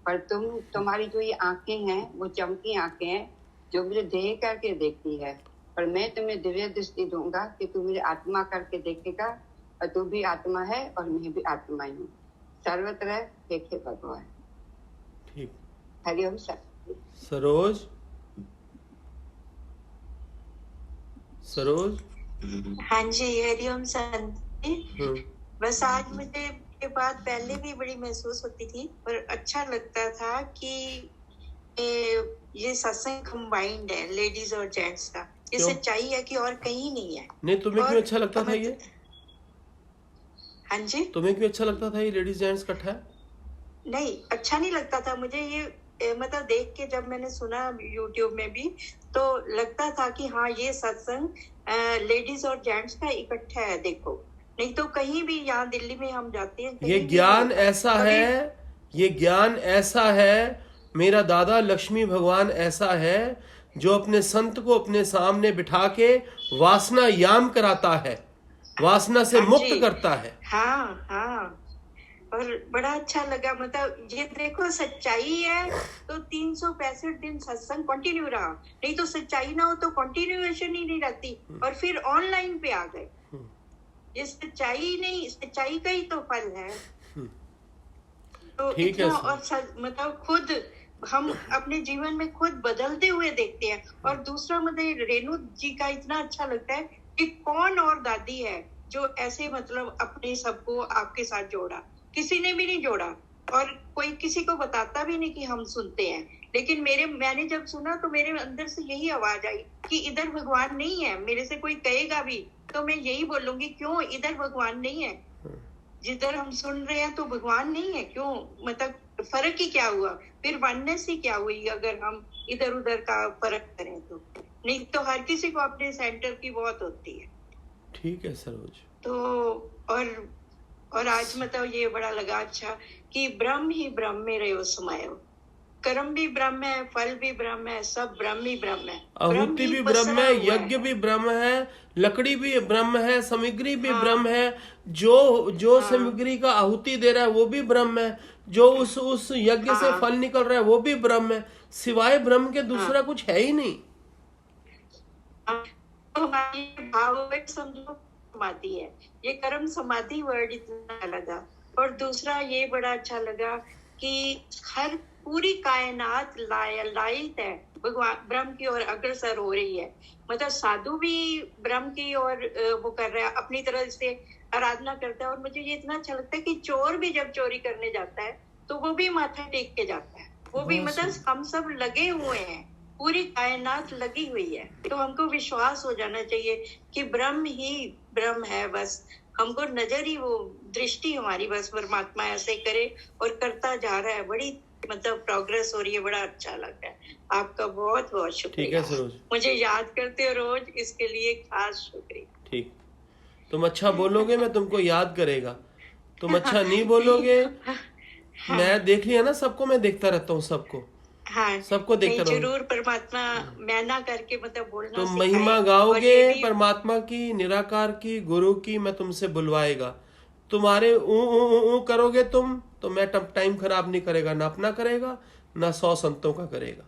पर तुम्हारी जो ये आंखें हैं वो चमकी आंखें हैं जो मुझे देह करके देखती है, पर मैं तुम्हें दिव्य दृष्टि दूंगा कि तू मुझे आत्मा करके देखेगा, और तू भी आत्मा है और मैं भी आत्मा ही हूँ। सर्वत्र देखे भगवान। ठीक। हरिओम सर। सरोज, सरोज। हाँ जी, हरिओम संत जी। बस आज मुझे ये बात पहले भी बड़ी महसूस होती थी, पर अच्छा लगता था कि ये सत्संग कंबाइंड है लेडीज और जेंट्स का। ये सच्चाई है कि और कहीं नहीं है। नहीं, तुम्हें क्यों अच्छा लगता था ये? हाँ जी, तुम्हें क्यों अच्छा लगता था ये लेडीज जेंट्स इकट्ठा? नहीं, अच्छा नहीं लगता था मुझे ये, मतलब देख के जब मैंने सुना यूट्यूब में भी, तो लगता था कि हाँ ये सत्संग लेडीज और जेंट्स का इकट्ठा है। देखो, नहीं तो कहीं भी, यहाँ दिल्ली में हम जाते हैं, ये ज्ञान ऐसा है, ये ज्ञान ऐसा है, मेरा दादा लक्ष्मी भगवान ऐसा है जो अपने संत को अपने सामने बिठा के वासना याम कराता है, वासना से मुक्त करता है। हाँ हाँ, और बड़ा अच्छा लगा। मतलब ये देखो, सच्चाई है तो 365 दिन सत्संग कंटिन्यू रहा, नहीं तो सच्चाई ना हो तो कंटिन्यूएशन ही नहीं रहती, और फिर ऑनलाइन पे आ गए। ये सच्चाई नहीं, सच्चाई का ही तो फल है। तो ठीक है। और मतलब खुद हम अपने जीवन में खुद बदलते हुए देखते हैं। और दूसरा मुझे रेणु जी का इतना अच्छा लगता है कि कौन और दादी है जो ऐसे मतलब अपने सबको आपके साथ जोड़ा, किसी ने भी नहीं जोड़ा, और कोई किसी को बताता भी नहीं कि हम सुनते हैं। लेकिन मैंने जब सुना तो मेरे अंदर से यही आवाज आई कि इधर भगवान नहीं है। मेरे से कोई कहेगा भी तो मैं यही बोलूंगी, क्यों इधर भगवान नहीं है? जिधर हम सुन रहे हैं तो भगवान नहीं है, क्यों? मतलब फर्क ही क्या हुआ? फिर वननेस ही क्या हुई अगर हम इधर उधर का फर्क करें तो? नहीं तो हर किसी को अपने सेंटर की बहुत होती है। ठीक है सरोज। तो और आज मतलब ये बड़ा लगा अच्छा कि ब्रह्म ही ब्रह्म में रहो समायो। कर्म भी ब्रह्म है, फल भी ब्रह्म है, सब ब्रह्म ही ब्रह्म है। आहुति भी ब्रह्म है, यज्ञ भी ब्रह्म है, लकड़ी भी ब्रह्म है, सामग्री भी ब्रह्म है, जो सामग्री का आहुति दे रहा है वो भी ब्रह्म है, जो उस यज्ञ से फल निकल रहा है वो भी ब्रह्म है। सिवाय ब्रह्म के दूसरा कुछ है ही नहीं। तो हमारी भाव समझो समाधि है। ये कर्म समाधि वर्ड इतना लगा। और दूसरा ये बड़ा अच्छा लगा कि हर पूरी कायनात लायक है भगवान ब्रह्म की ओर अग्रसर हो रही है। मतलब साधु भी ब्रह्म की ओर वो कर रहा है, अपनी तरह से आराधना करता है। और मुझे ये इतना अच्छा लगता है कि चोर भी जब चोरी करने जाता है तो वो भी माथा टेक के जाता है। वो भी मतलब हम सब लगे हुए हैं, पूरी कायनात लगी हुई है। तो हमको विश्वास हो जाना चाहिए कि ब्रह्म ही ब्रह्म है। बस हमको नजर ही वो दृष्टि हमारी बस परमात्मा ऐसे करे और करता जा रहा है। बड़ी मतलब प्रोग्रेस हो रही है, बड़ा अच्छा लग रहा है। आपका बहुत बहुत शुक्रिया। ठीक है सरोज, मुझे याद करते हो रोज, इसके लिए खास शुक्रिया। ठीक, तुम अच्छा बोलोगे मैं तुमको याद करेगा, तुम अच्छा नहीं बोलोगे मैं देख लिया ना सबको, मैं देखता रहता हूँ सबको। हाँ सबको नहीं, देखते रहो। जरूर परमात्मा मैं ना करके मतलब बोलना तुम सिखाए। महिमा और गाओगे ये भी परमात्मा की, निराकार की, गुरु की, मैं तुमसे बुलवाएगा। तुम्हारे ऊ करोगे तुम तो मैं टाइम खराब नहीं करेगा, ना अपना करेगा ना 100 संतों का करेगा।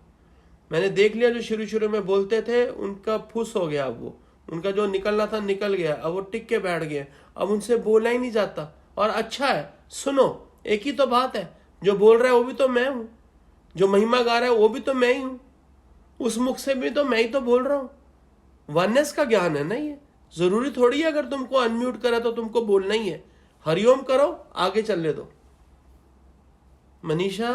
मैंने देख लिया जो शुरू शुरू में बोलते थे उनका फुस हो गया, अब वो उनका जो निकलना था निकल गया, अब वो टिक के बैठ गए, अब उनसे बोला ही नहीं जाता। और अच्छा है, सुनो, एक ही तो बात है, जो बोल रहा है वो भी तो मैं हूं, जो महिमा गा रहा है वो भी तो मैं ही हूं, उस मुख से भी तो मैं ही तो बोल रहा हूं। वननेस का ज्ञान है ना ये, जरूरी थोड़ी है अगर तुमको अनम्यूट करा तो तुमको बोलना ही है। हरिओम करो, आगे चलने दो। मनीषा,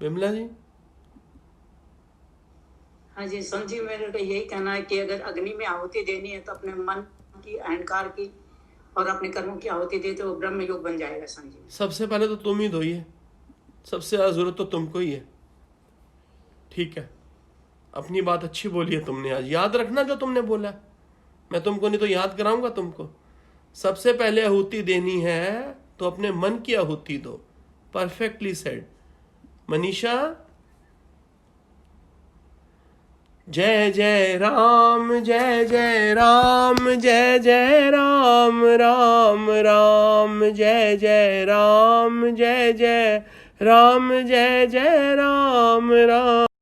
विमला जी। हाँ जी संत जी, मेरे को यही कहना है कि अगर अग्नि में आहुति देनी है तो अपने मन की, अहंकार की और अपने कर्मों की आहुति दे तो ब्रह्म योग बन जाएगा संत जी। सबसे पहले तो तुम ही दो, ये सबसे ज्यादा जरूरत तो तुमको ही है। ठीक है, अपनी बात अच्छी बोली है तुमने आज, याद रखना जो तुमने बोला। मैं तुमको नहीं तो याद कराऊंगा तुमको। सबसे पहले आहुति देनी है तो अपने मन की आहुति दो। Perfectly said Manisha. जय जय राम, जय जय राम, जय जय राम, राम राम, जय जय राम, जय जय राम, जय जय राम, राम।